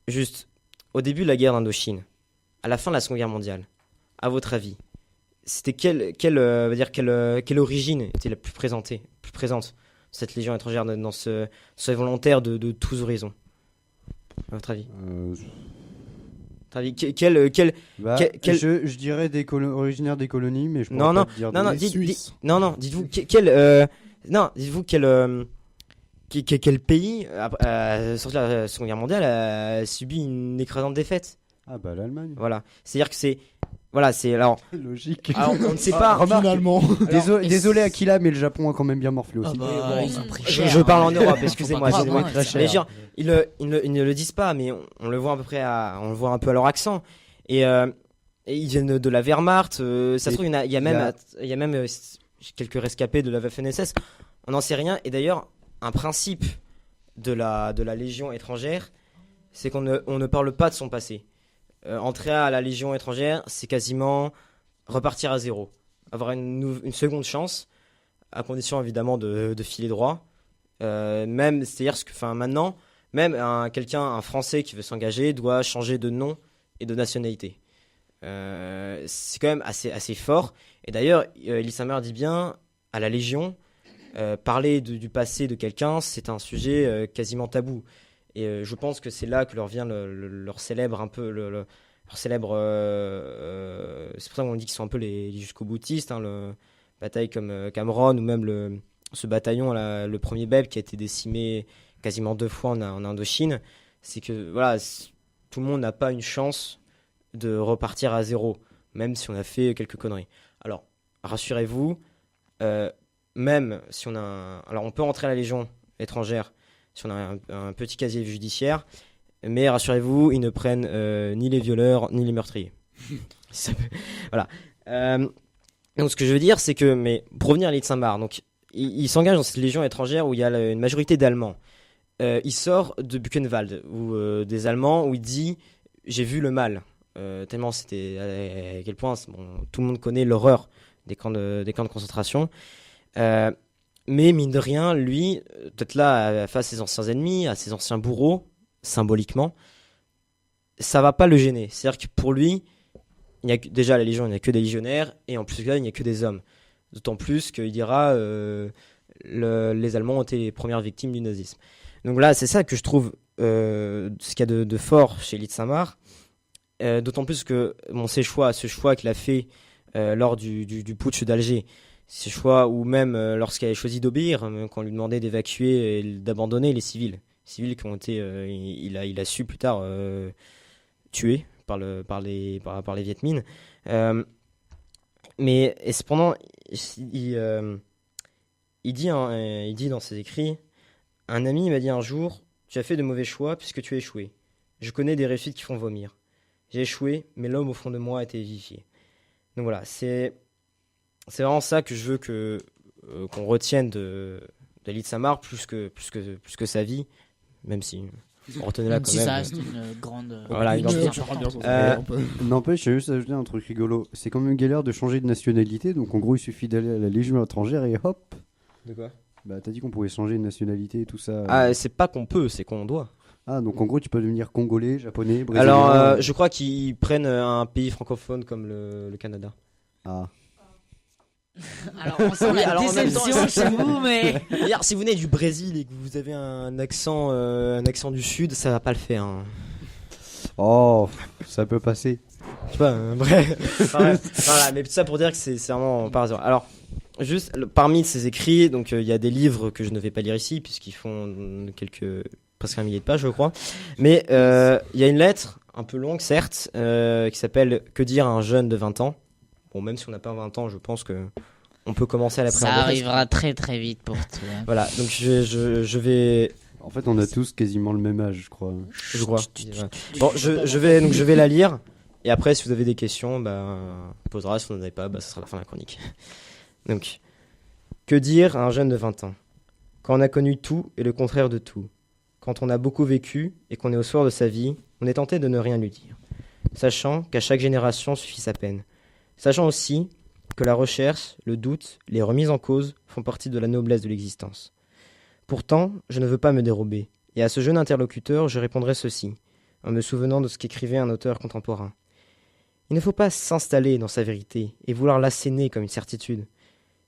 juste au début de la guerre d'Indochine, à la fin de la Seconde Guerre mondiale, à votre avis, c'était quelle origine était la plus présente, cette Légion étrangère dans ce volontaire de tous horizons, à votre avis? Je dirais originaire des colonies, mais je pourrais pas te dire non, Les Suisses. dites-vous quel pays, sorti de la Seconde Guerre mondiale, a subi une écrasante défaite. Ah bah l'Allemagne. Voilà, c'est-à-dire que c'est alors Logique. on ne sait pas. Finalement. Désolé Aquila, mais le Japon a quand même bien morflé aussi. Ah bah, ils ont pris cher, Je parle en hein. Europe, Faut excusez-moi. pas croire, excusez-moi. hein, Mais genre, ils ne le disent pas, mais on le voit à peu près on le voit un peu à leur accent. Et ils viennent de la Wehrmacht. Ça se trouve, il y a même quelques rescapés de la Waffen-SS. On n'en sait rien. Et d'ailleurs, un principe de la Légion étrangère, c'est qu'on ne parle pas de son passé. Entrer à la Légion étrangère, c'est quasiment repartir à zéro. Avoir une seconde chance, à condition évidemment de filer droit. Même, c'est-à-dire que maintenant, même un Français qui veut s'engager doit changer de nom et de nationalité. C'est quand même assez fort. Et d'ailleurs, Elie Samer dit bien, à la Légion, parler du passé de quelqu'un, c'est un sujet quasiment tabou. Et je pense que c'est là que leur vient leur célèbre un peu leur célèbre. C'est pour ça qu'on dit qu'ils sont un peu les jusqu'au boutistes, hein, batailles comme Cameron ou même ce bataillon, là, le premier BEP qui a été décimé quasiment 2 fois en Indochine, c'est que voilà, tout le monde n'a pas une chance de repartir à zéro, même si on a fait quelques conneries. Alors, rassurez-vous, même si on a alors on peut entrer à la Légion étrangère si on a un petit casier judiciaire, mais rassurez-vous, ils ne prennent ni les violeurs ni les meurtriers. Voilà. Donc ce que je veux dire, c'est que, mais pour revenir à l'île de Saint-Marc, donc il s'engage dans cette Légion étrangère où il y a une majorité d'Allemands. Il sort de Buchenwald, où des Allemands, où il dit « j'ai vu le mal ». Tellement c'était à quel point tout le monde connaît l'horreur des camps de concentration. Mais mine de rien, lui, peut-être là, face à ses anciens ennemis, à ses anciens bourreaux, symboliquement, ça va pas le gêner. C'est-à-dire que pour lui, déjà la Légion, il n'y a que des légionnaires, et en plus là, il n'y a que des hommes. D'autant plus qu'il dira les Allemands ont été les premières victimes du nazisme. Donc là, c'est ça que je trouve ce qu'il y a de fort chez Elie de Saint-Marc. D'autant plus que ce choix qu'il a fait lors du putsch d'Alger, ce choix, ou même lorsqu'il avait choisi d'obéir, quand on lui demandait d'évacuer et d'abandonner les civils qui ont été, il a su plus tard tuer par les Viet Minh. Mais et cependant, il dit dans ses écrits, un ami m'a dit un jour, tu as fait de mauvais choix puisque tu as échoué. Je connais des réussites qui font vomir. J'ai échoué, mais l'homme au fond de moi a été vivifié. Donc voilà, c'est vraiment ça que je veux qu'on retienne de Elie de Saint-Marc plus que sa vie, même si on retenait là quand même. Ça reste une grande. Voilà, une N'empêche, j'ai juste ajouté un truc rigolo. C'est quand même galère de changer de nationalité, donc en gros, il suffit d'aller à la Légion étrangère et hop. De quoi ? Bah, t'as dit qu'on pouvait changer de nationalité et tout ça. Ah, c'est pas qu'on peut, c'est qu'on doit. Ah, donc en gros, tu peux devenir congolais, japonais, brésilien. Alors, je crois qu'ils prennent un pays francophone comme le Canada. Ah. Alors, on sent la déception chez vous, mais. D'ailleurs, si vous venez du Brésil et que vous avez un accent du Sud, ça va pas le faire. Hein. Oh, ça peut passer. Je sais pas, bref. Voilà, mais tout ça pour dire que c'est vraiment par hasard. Alors, juste parmi ces écrits, donc il y a des livres que je ne vais pas lire ici, puisqu'ils font presque 1 millier de pages, je crois. Mais il y a une lettre, un peu longue, certes, qui s'appelle « Que dire à un jeune de 20 ans ?» Bon, même si on n'a pas 20 ans, je pense que on peut commencer à la Ça arrivera très très vite pour toi. Voilà, donc je vais... En fait, on a tous quasiment le même âge, je crois. Je crois. Bon, je vais la lire. Et après, si vous avez des questions, on posera. Si vous n'en avez pas, ce sera la fin de la chronique. Donc, que dire à un jeune de 20 ans ? Quand on a connu tout et le contraire de tout. Quand on a beaucoup vécu et qu'on est au soir de sa vie, on est tenté de ne rien lui dire. Sachant qu'à chaque génération suffit sa peine. Sachant aussi que la recherche, le doute, les remises en cause font partie de la noblesse de l'existence. Pourtant, je ne veux pas me dérober, et à ce jeune interlocuteur, je répondrai ceci, en me souvenant de ce qu'écrivait un auteur contemporain. Il ne faut pas s'installer dans sa vérité et vouloir l'asséner comme une certitude,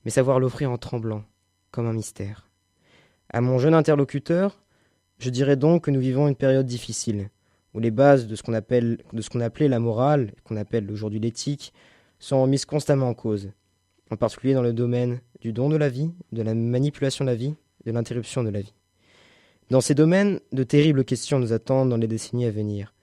mais savoir l'offrir en tremblant, comme un mystère. À mon jeune interlocuteur, je dirais donc que nous vivons une période difficile, où les bases de ce qu'on appelait la morale, qu'on appelle aujourd'hui l'éthique, sont remises constamment en cause, en particulier dans le domaine du don de la vie, de la manipulation de la vie, de l'interruption de la vie. Dans ces domaines, de terribles questions nous attendent dans les décennies à venir.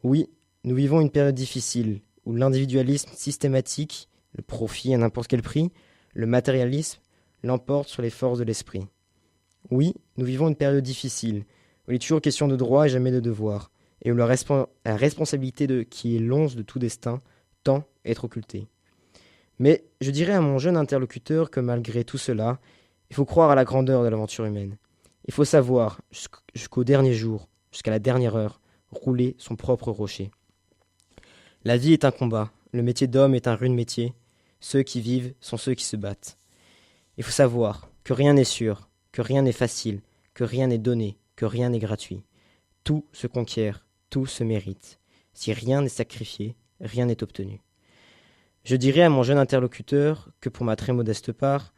Oui, nous vivons une période difficile, où l'individualisme systématique, le profit à n'importe quel prix, le matérialisme, l'emporte sur les forces de l'esprit. Oui, nous vivons une période difficile, où il est toujours question de droit et jamais de devoir, et où la responsabilité qui est l'once de tout destin tend à être occultée. Mais je dirais à mon jeune interlocuteur que malgré tout cela, il faut croire à la grandeur de l'aventure humaine. Il faut savoir, jusqu'au dernier jour, jusqu'à la dernière heure, rouler son propre rocher. La vie est un combat, le métier d'homme est un rude métier, ceux qui vivent sont ceux qui se battent. Il faut savoir que rien n'est sûr, que rien n'est facile, que rien n'est donné, que rien n'est gratuit. Tout se conquiert, tout se mérite. Si rien n'est sacrifié, rien n'est obtenu. Je dirais à mon jeune interlocuteur que pour ma très modeste part,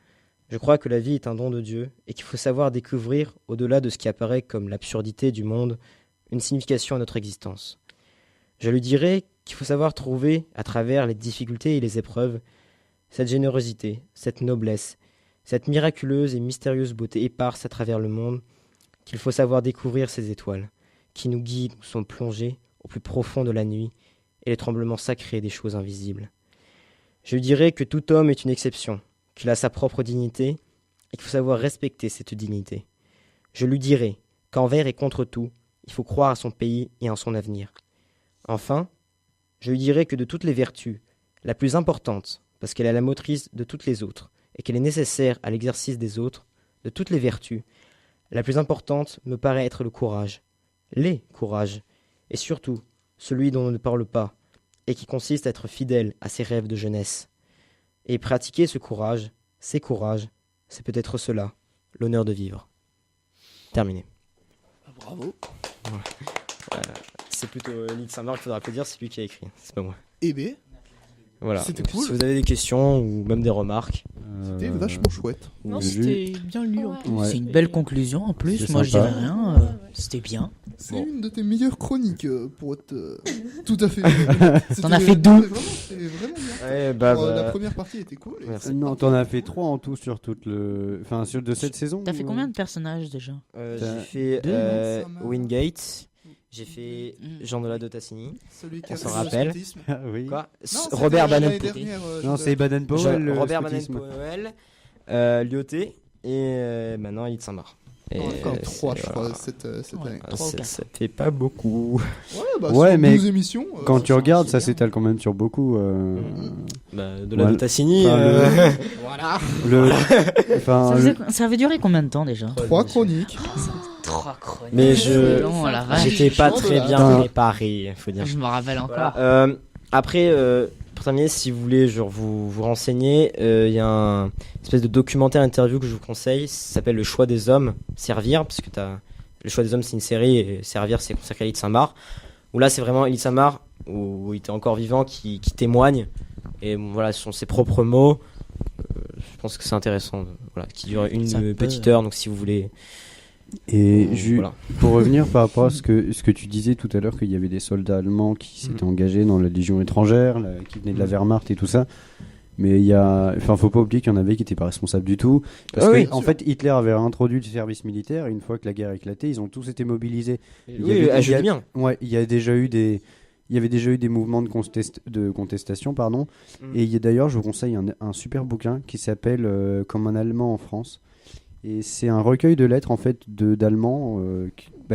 je crois que la vie est un don de Dieu et qu'il faut savoir découvrir, au-delà de ce qui apparaît comme l'absurdité du monde, une signification à notre existence. Je lui dirais qu'il faut savoir trouver, à travers les difficultés et les épreuves, cette générosité, cette noblesse, cette miraculeuse et mystérieuse beauté éparse à travers le monde, qu'il faut savoir découvrir ces étoiles, qui nous guident, nous sont plongés au plus profond de la nuit et les tremblements sacrés des choses invisibles. Je dirais que tout homme est une exception, qu'il a sa propre dignité et qu'il faut savoir respecter cette dignité. Je lui dirai qu'envers et contre tout, il faut croire à son pays et en son avenir. Enfin, je lui dirai que de toutes les vertus, la plus importante, parce qu'elle est la motrice de toutes les autres, et qu'elle est nécessaire à l'exercice des autres, de toutes les vertus, la plus importante me paraît être le courage, les courages, et surtout celui dont on ne parle pas, et qui consiste à être fidèle à ses rêves de jeunesse. Et pratiquer ce courage, ces courages, c'est peut-être cela, l'honneur de vivre. Terminé. Bravo. C'est plutôt Lille Saint-Marc qu'il faudra applaudir, c'est lui qui a écrit, c'est pas moi. Eh bien, Voilà. C'était Donc, cool. si vous avez des questions ou même des remarques. c'était vachement chouette. Non, J'ai c'était bien lu en Ouais. plus. Ouais. C'est une belle conclusion en plus. C'est Moi, je sympa. dirais rien. C'était bien. C'est Bon. une de tes meilleures chroniques pour être tout à fait. T'en as C'était- fait deux. non, mais vraiment, c'était vraiment bien. Ouais, La première partie était cool. et- Merci. Non, t'en as fait 3 en tout sur toute le. Enfin, sur de cette saison. T'as fait ou- combien de personnages déjà? J'ai fait Deux, non, ça m'a- Wingate, j'ai fait Mm. Jean de Tassini. Celui qui On a s'en fait le rappelle. scoutisme. Ah oui. Quoi Non, c'était Robert l'année Baden-Powell. dernière, Non, je- c'est Baden-Powell. le Robert scoutisme. Baden-Powell, Lyoté et maintenant Yves Saint-Marc. Et Encore 3, je voilà. crois, cette année. Ah, 3 ou ça 4. ça fait pas beaucoup. Ouais, sur mais 12 émissions. Quand ça tu fait- regardes, c'est ça bien. s'étale quand même sur beaucoup. De Voilà. Tassini. Enfin, Voilà. le... enfin, Ça avait duré combien de temps déjà? 3 chroniques. 3 chroniques. Mais C'est long, la vache. j'étais pas très bien Putain. préparé, faut dire. Je me rappelle encore. Voilà. Après, pour terminer, si vous voulez genre, vous renseigner, il y a un espèce de documentaire interview que je vous conseille. Ça s'appelle Le choix des hommes, Servir, parce que Le choix des hommes, c'est une série, et Servir, c'est consacré à Elie Saint-Marc. Où là, c'est vraiment Elie Saint-Marc, où il était encore vivant, qui témoigne. Et bon, voilà, ce sont ses propres mots. Je pense que c'est intéressant. Voilà, qui dure une Ça peut- petite heure, donc si vous voulez. et Voilà. pour revenir par rapport à ce que tu disais tout à l'heure, qu'il y avait des soldats allemands qui s'étaient engagés dans la Légion étrangère, qui venaient de la Wehrmacht et tout ça. Mais faut pas oublier qu'il y en avait qui n'étaient pas responsables du tout. Parce Ah que, oui, en fait, Hitler avait introduit le service militaire. Et une fois que la guerre a éclaté, ils ont tous été mobilisés. Oui, je dis bien. Ouais, il y avait déjà eu des mouvements de contestation, pardon. Et d'ailleurs, je vous conseille un super bouquin qui s'appelle Comme un Allemand en France. Et c'est un recueil de lettres en fait d'Allemands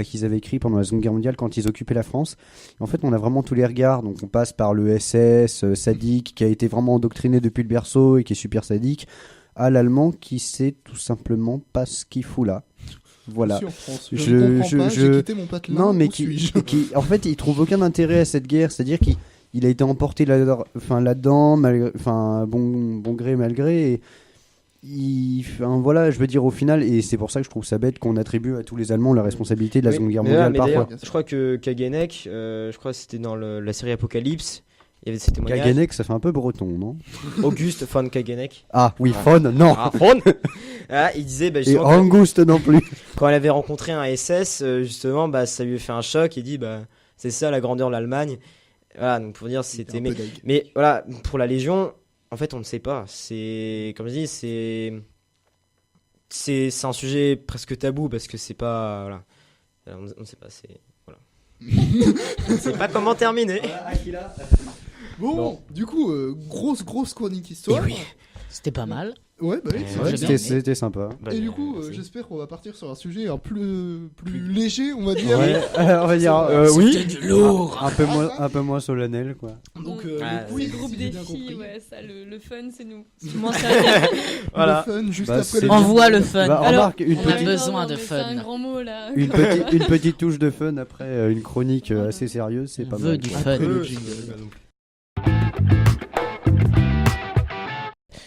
qu'ils avaient écrit pendant la Seconde Guerre mondiale quand ils occupaient la France. Et en fait, on a vraiment tous les regards. Donc, on passe par le SS sadique qui a été vraiment endoctriné depuis le berceau et qui est super sadique, à l'Allemand qui sait tout simplement pas ce qu'il fout là. Voilà. Ici en France. Je- Je ne comprends je- pas, je- j'ai quitté mon patelin. Non, mais où suis-je en fait, il trouve aucun intérêt à cette guerre. C'est-à-dire qu'il a été emporté là-dedans, bon gré, mal gré. Et voilà, je veux dire, au final, et c'est pour ça que je trouve ça bête qu'on attribue à tous les Allemands la responsabilité de la Oui, Seconde Guerre mais mondiale mais parfois. d'ailleurs, je crois que Kagenek, je crois que c'était dans la série Apocalypse, il y avait ces témoignages. Kagenek, ça fait un peu breton, non? Auguste von Kagenek. Ah oui, Fon, non. Ah, von Il disait Et justement Anguste non plus. quand elle avait rencontré un SS, justement, ça lui a fait un choc. Il dit, c'est ça la grandeur de l'Allemagne. Voilà, donc pour dire, c'était. un peu deg. Mais voilà, pour la Légion, en fait, on ne sait pas. C'est, comme je dis, c'est un sujet presque tabou parce que c'est pas. Voilà. On ne sait pas, c'est. Voilà. On ne sait pas comment terminer. Bon, Bon. du coup, grosse chronique histoire. Et oui. C'était pas mal. Ouais, bah oui. Ouais, c'est j'ai bien. bien C'était sympa. Et du coup, merci. j'espère qu'on va partir sur un sujet plus léger, on va dire. Ouais, on va dire oui. C'était du lourd. un peu moins solennel, quoi. Donc, Ah, le quiz, Le groupe si j'ai des bien filles, compris. ouais, ça, le fun, c'est nous. Comment ça Voilà. Le fun, juste Bah, après c'est- le Envoie le fun. Bah, Alors, remarque, on a Ouais, besoin non, de mais fun. C'est un grand mot là. une petite touche de fun après une chronique assez sérieuse, c'est On pas veut mal. du quoi. fun. Après le Euh, jingle.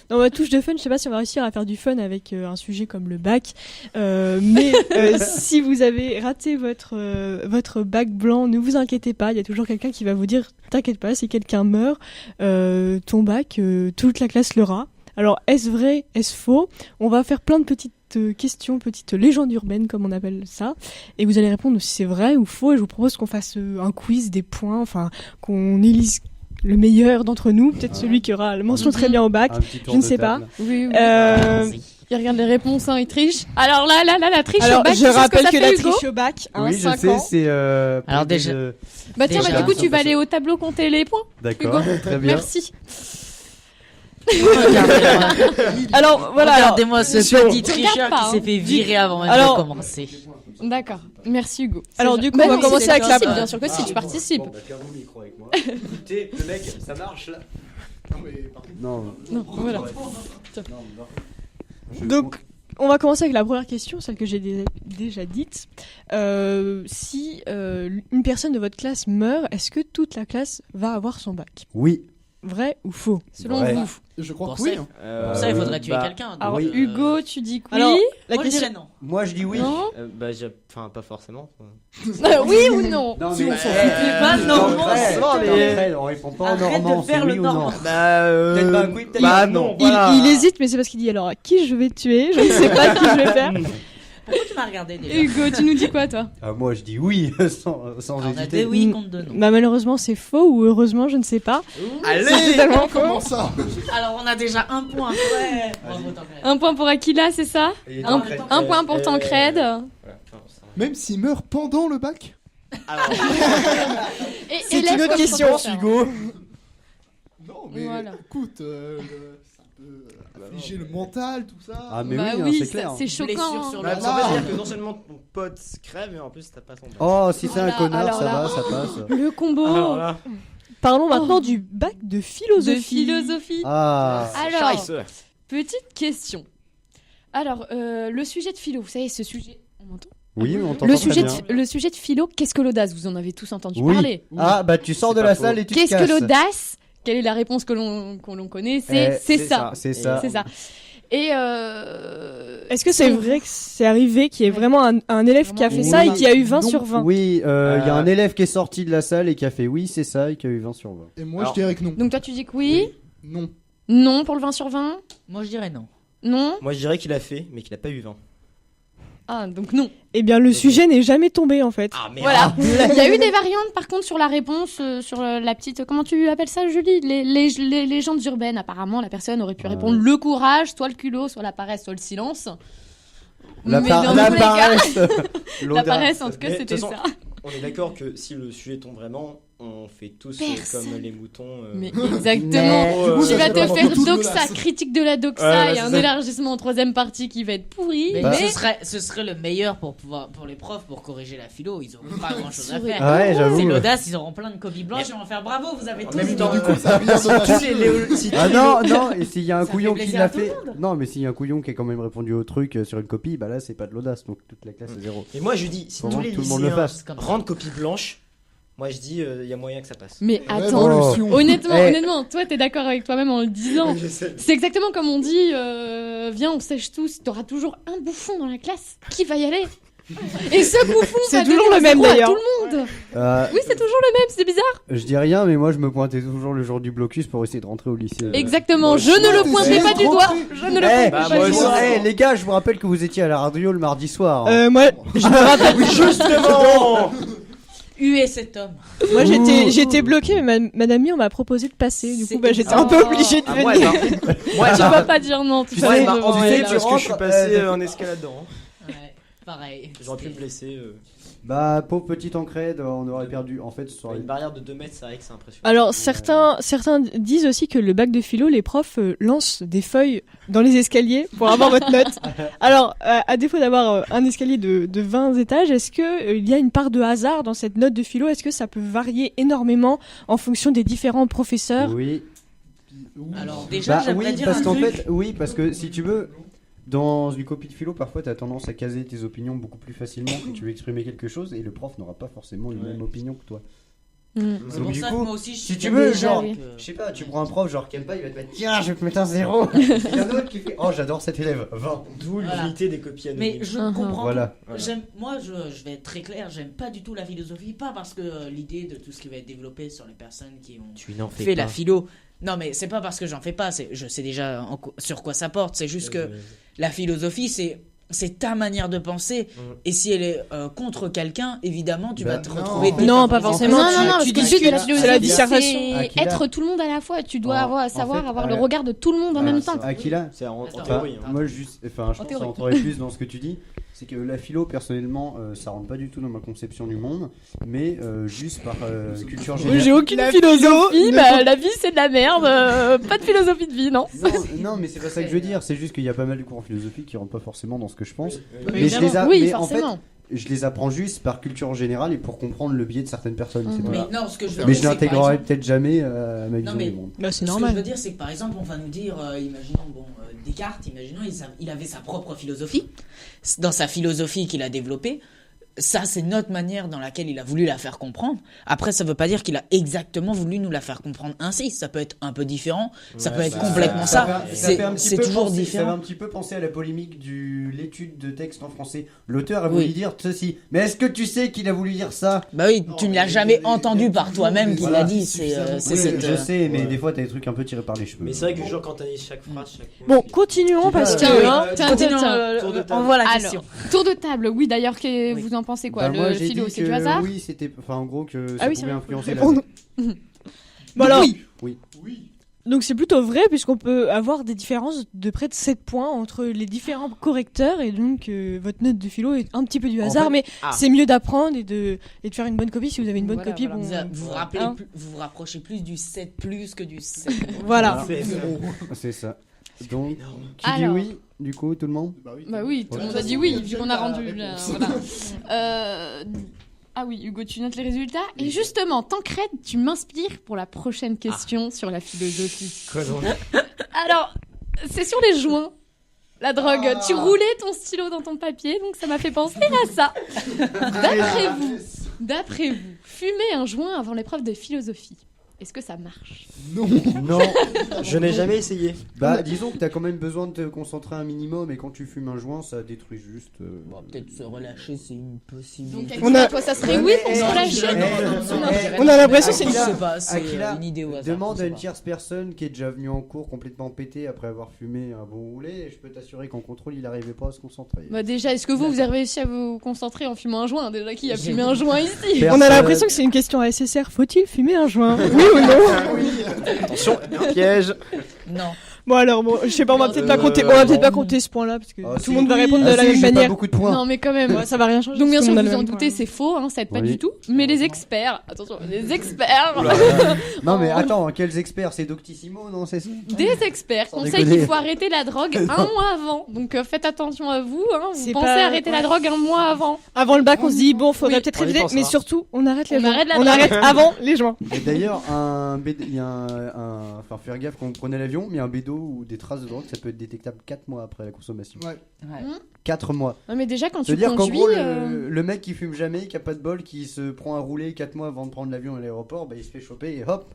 Dans ma touche de fun, je sais pas si on va réussir à faire du fun avec un sujet comme le bac. Mais si vous avez raté votre bac blanc, ne vous inquiétez pas. Il y a toujours quelqu'un qui va vous dire, t'inquiète pas, si quelqu'un meurt, ton bac, toute la classe l'aura. Alors, est-ce vrai, est-ce faux? On va faire plein de petites questions, petites légendes urbaines, comme on appelle ça. Et vous allez répondre si c'est vrai ou faux. Et je vous propose qu'on fasse un quiz, des points, enfin, qu'on élise le meilleur d'entre nous, peut-être celui qui aura la mention très bien au bac. Un petit tour Je ne de sais pas. table. Oui, oui. Euh, Il regarde les réponses, hein, il triche. Alors là, la triche alors, au bac, je tu sais ce rappelle ça que fait, la Hugo triche au bac, Oui, je 5 sais, ans. c'est. Alors déjà- Bah tiens, Déjà. bah, du coup, tu vas aller au tableau compter les points. D'accord, Hugo. très bien. Merci. Alors voilà. alors, Regardez-moi ce Tu petit regardes tricheur pas, qui s'est hein. fait virer avant même Alors- de commencer. D'accord. Merci Hugo. Alors, C'est du coup, Bah on va non, commencer c'est avec la- participe, bien sûr que si tu participes. tiens mon micro avec moi. Écoutez, le mec, ça marche là. Non. Non, voilà. Donc, on va commencer avec la première question, celle que j'ai déjà dite. Si une personne de votre classe meurt, est-ce que toute la classe va avoir son bac? Oui. Vrai ou faux? Selon Ouais. vous. Je crois Pour que oui. ça, hein. pour ça, il faudrait oui, tuer bah, quelqu'un. Alors, donc, Hugo, tu dis que oui. Alors, la moi, je question. dirais non. Moi je dis oui. Non Enfin, pas forcément. Oui ou non? Non, Si mais on s'en pas normand, on répond pas en Arrête de normand, faire c'est le oui ou normand. non. Peut-être pas un oui, peut-être Bah pas. non, Il, voilà. il hésite, mais c'est parce qu'il dit alors à qui je vais tuer? Je ne sais pas qui je vais faire. Pourquoi tu m'as regardé déjà? Hugo, tu nous dis quoi, toi? Ah, moi je dis oui, sans Alors, on a hésiter. deux oui contre deux non. Bah, malheureusement, c'est faux ou heureusement, je ne sais pas. Allez. C'est totalement faux. Comment ça? Alors, on a déjà un point. Ouais. Bravo, Tancred. Un point pour Aquila, c'est ça? Et Un, Tancred. un point pour Tancred. Même s'il meurt pendant le bac? C'est laisse une autre comme question, professeur. Hugo. Non, mais Voilà. écoute, ça peut affliger le mental, tout ça. Ah, mais Bah oui, hein, oui, c'est ça- clair. c'est choquant. Blessure sur hein. le Bah, bras. ça veut dire que non seulement ton pote crève, mais en plus t'as pas son bac. Oh, si c'est un Voilà, connard, alors ça là- va, ça passe. Le combo Alors là, Parlons maintenant du bac de de philosophie. philosophie. Ah, Alors, Scheisse. petite question. Alors, le sujet de philo, vous savez, ce sujet. On m'entend oui, on t'entend le très sujet, bien. le sujet de philo, qu'est-ce que l'audace? Vous en avez tous entendu Oui. parler. Ah, bah tu sors C'est de pas la faux. salle et tu te Qu'est-ce que casses. l'audace? Quelle est la réponse que l'on connaît? C'est ça. C'est ça. C'est ça. Et Est-ce que c'est vrai que c'est arrivé qu'il y ait vraiment un élève qui a fait ça et qui a eu 20 sur 20? Oui, il y a un élève qui est sorti de la salle et qui a fait oui, c'est ça, et qui a eu 20 sur 20. Et moi, Alors- je dirais que non. Donc toi tu dis que oui. Non. Non pour le 20 sur 20. Moi, je dirais non. Non. Moi je dirais qu'il a fait, mais qu'il a pas eu 20. Ah donc non. Eh bien, le sujet n'est jamais tombé en fait. Ah merde. Voilà. Il y a eu des variantes par contre sur la réponse, sur la petite. Comment tu appelles ça, Julie? Les légendes urbaines. Apparemment, la personne aurait pu répondre le courage, soit le culot, soit la paresse, soit le silence. Mais dans tous les cas, paresse. la paresse, en tout cas, Mais, de c'était toute façon, ça. On est d'accord que si le sujet tombe vraiment, on fait tous Personne. comme les moutons. Mais exactement. Du coup, Tu ça, vas c'est te vraiment faire tout le doxa, menace. critique de la doxa Ouais, et c'est un ça. élargissement en troisième partie qui va être pourri. Mais Bah. ce serait le meilleur pour les profs pour corriger la philo. Ils auront pas grand chose à faire. Ah ouais, j'avoue. C'est l'audace, ils auront plein de copies blanches et vont faire bravo, vous avez tous même dit. temps, Du coup, ça vient de si Ah non, non, et s'il y a un Ça couillon fait qui plaisir l'a à tout le fait. monde. Non, mais s'il y a un couillon qui a quand même répondu au truc sur une copie, bah là c'est pas de l'audace, donc toute la classe est zéro. Et moi je dis, si Faut tous vraiment les que tout le monde le lycéens fasse. rendent copie blanche, moi je dis, il y a moyen que ça passe. Mais attends, Révolution. honnêtement, Eh. honnêtement, toi t'es d'accord avec toi-même en le disant. Je sais. C'est exactement comme on dit, viens on sèche tous, t'auras toujours un bouffon dans la classe. Qui va y aller? Et ce bouffon C'est va toujours donner le même, zéro à d'ailleurs. tout le monde. Oui, c'est toujours le même, c'est bizarre. Je dis rien, mais moi je me pointais toujours le jour du blocus pour essayer de rentrer au lycée. Exactement, moi, je je ne le suis pointais pas du rentré. doigt. Je ne le Eh, pointais bah, pas moi du aussi. doigt. eh, les gars, je vous rappelle que vous étiez à la radio le mardi soir. hein. Moi, je me rappelle. Justement. Huer cet homme. Moi, j'étais bloqué, mais ma amie, on m'a proposé de passer. Du coup, bah, j'étais un Oh. peu obligée de Ah, moi, elle venir. m'a- moi, elle Tu m'a- vas pas dire non, tu moi, elle sais m'a devant enlevé elle. parce que je suis rentres, passé en escalade dedans. Ouais, pareil. J'aurais pu me blesser. Bah, pauvre petit Tancred, on aurait perdu. En fait, ce soir. Une barrière de 2 mètres, c'est vrai que c'est impressionnant. Alors, certains disent aussi que le bac de philo, les profs lancent des feuilles dans les escaliers pour avoir votre note. Alors, à défaut d'avoir un escalier de 20 étages, est-ce que il y a une part de hasard dans cette note de philo? Est-ce que ça peut varier énormément en fonction des différents professeurs? Oui. Alors déjà, Bah j'aimerais oui, dire parce un qu'en truc. fait, oui, parce que si tu veux, dans une copie de philo, parfois t'as tendance à caser tes opinions beaucoup plus facilement quand tu veux exprimer quelque chose et le prof n'aura pas forcément une même opinion que toi. Mm. C'est Donc pour du ça que coup, moi aussi, je si suis tu veux, déjà, genre, oui. je sais pas, tu prends un prof genre qui aime pas, il va te mettre tiens, je vais te mettre un 0. Il y en a d'autres qui fait oh, j'adore cet élève, 20. D'où Voilà. l'unité des copies anonymes. Mais je Uh-huh. comprends. Voilà. Moi, je vais être très clair, j'aime pas du tout la philosophie, pas parce que l'idée de tout ce qui va être développé sur les personnes qui ont Tu n'en fais fait pas. la philo. Non, mais c'est pas parce que j'en fais pas, je sais déjà sur quoi ça porte. C'est juste que la philosophie, c'est c'est ta manière de penser. Et si elle est contre quelqu'un, évidemment, tu vas te non. retrouver. Non, pas forcément. Non, parce tu que le but de la discutes, philosophie, c'est la dissertation. c'est Aquila. être tout le monde à la fois. Tu dois En savoir fait, avoir le regard de tout le monde en même temps. Aquila, C'est en Attends. théorie. hein. moi je pense que ça théorie. rentrerait plus dans ce que tu dis. C'est que la philo, personnellement, ça rentre pas du tout dans ma conception du monde, mais juste par culture Moi, générale. j'ai aucune La philosophie. la vie c'est de la merde. Pas de philosophie de vie, non. Non, mais c'est pas ça que je veux dire. C'est juste qu'il y a pas mal de courants philosophiques qui rentrent pas forcément dans ce que je pense. Oui, Mais je les a- oui, mais en fait, forcément. je les apprends juste par culture générale et pour comprendre le biais de certaines personnes. C'est Mhm. pas- Mais non, ce que je veux Mais dire, je c'est que, par l'intégrerai exemple, peut-être jamais à ma vision mais- du monde. Bah, c'est ce que je veux normal. dire, c'est que par exemple, on va nous dire, imaginons, Descartes, imaginons, il avait sa propre philosophie. Dans sa philosophie qu'il a développée, ça, c'est notre manière dans laquelle il a voulu la faire comprendre. Après, ça veut pas dire qu'il a exactement voulu nous la faire comprendre ainsi. Ça peut être un peu différent, ça peut être complètement ça. C'est toujours Ça fait différent. un petit peu penser à la polémique de l'étude de texte en français. L'auteur a voulu dire ceci. Mais est-ce que tu sais qu'il a voulu dire ça? Bah oui, tu ne l'as jamais entendu par toi-même qu'il Voilà. l'a dit. C'est Oui, cette, je sais, mais des fois t'as des trucs un peu tirés par les cheveux. Mais c'est vrai que genre quand t'analyses chaque phrase, chaque mot, Bon, continuons parce Tiens, que. hein, tiens, Continuons, tour de table. on voit la Alors, question. tour de table. Oui, d'ailleurs, Oui. vous en pensez quoi? Bah, moi, Le j'ai philo, dit c'est que du hasard? Oui, c'était. Enfin, en gros, que Ah ça oui, c'est pouvait vrai. influencer la. Bon, bon, alors, Oui. donc c'est plutôt vrai puisqu'on peut avoir des différences de près de 7 points entre les différents correcteurs et donc votre note de philo est un petit peu du En hasard, fait- mais Ah. c'est mieux d'apprendre et de faire une bonne copie. Si vous avez une bonne Voilà, copie, voilà. bon, Vous vous rappelez hein. vous vous rapprochez plus du 7 plus que du 7. Voilà. C'est ça. C'est ça. Donc, énorme. qui dit Alors. oui, du coup, tout le monde? Bah oui, tout le monde a dit oui, vu qu'on a rendu. Voilà. Ah oui, Hugo, tu notes les résultats. Et justement, Tancred, tu m'inspires pour la prochaine question sur la philosophie. Quoi donc? Alors, c'est sur les joints. La drogue. Tu roulais ton stylo dans ton papier, donc ça m'a fait penser à ça. D'après vous, fumer un joint avant l'épreuve de philosophie, est-ce que ça marche? Non. Non. Je n'ai jamais essayé. Bah, disons que t'as quand même besoin de te concentrer un minimum et quand tu fumes un joint, ça détruit juste. Bon, peut-être se relâcher, c'est une possibilité. Donc, On a- toi, ça serait oui pour se relâcher? On a l'impression que c'est Je une. sais pas, c'est Aquila, une idée au hasard. Demande je à sais une pas. tierce personne qui est déjà venue en cours complètement pété après avoir fumé un bon roulé, et je peux t'assurer qu'en contrôle, il n'arrivait pas à se concentrer. Bah déjà, est-ce que vous avez réussi à vous concentrer en fumant un joint? Déjà, qui a J'ai- fumé un joint ici? On a Personne. l'impression que c'est une question à SSR. Faut-il fumer un joint? Oui ou non? Attention, piège. Non. Bon alors, bon, je sais pas, on va peut-être pas compter. On va peut-être pas compter ce point-là parce que Ah, tout si. le monde va répondre Ah, de la si, même j'ai pas manière. beaucoup de points. Non, mais quand même. Ouais, ça va rien changer. Donc bien tout sûr, le monde vous a en le même doutez, point. c'est faux, hein, ça aide pas Oui. du tout. Mais les experts, attention, les experts, Non mais attends, quels experts? C'est Doctissimo, non? C'est ça? des experts Sans conseillent déconner. qu'il faut arrêter la drogue un mois avant. Donc faites attention à vous, hein, vous C'est pensez pas- arrêter la ouais. drogue un mois avant. Avant le bac, on se dit bon, faudrait Oui, peut-être on y réviser, pensera. mais surtout, on arrête les On joints. arrête la On drogue. arrête avant les joints. Et d'ailleurs, il y a enfin, faire gaffe quand vous prenez l'avion, mais un bédo ou des traces de drogue, ça peut être détectable 4 mois après la consommation. Ouais. 4 mois. Non, mais déjà, quand tu C'est-à-dire qu'en conduis, gros, le mec qui fume jamais, qui a pas de bol, qui se prend un roulé 4 mois avant de prendre l'avion à l'aéroport, bah il se fait choper et hop.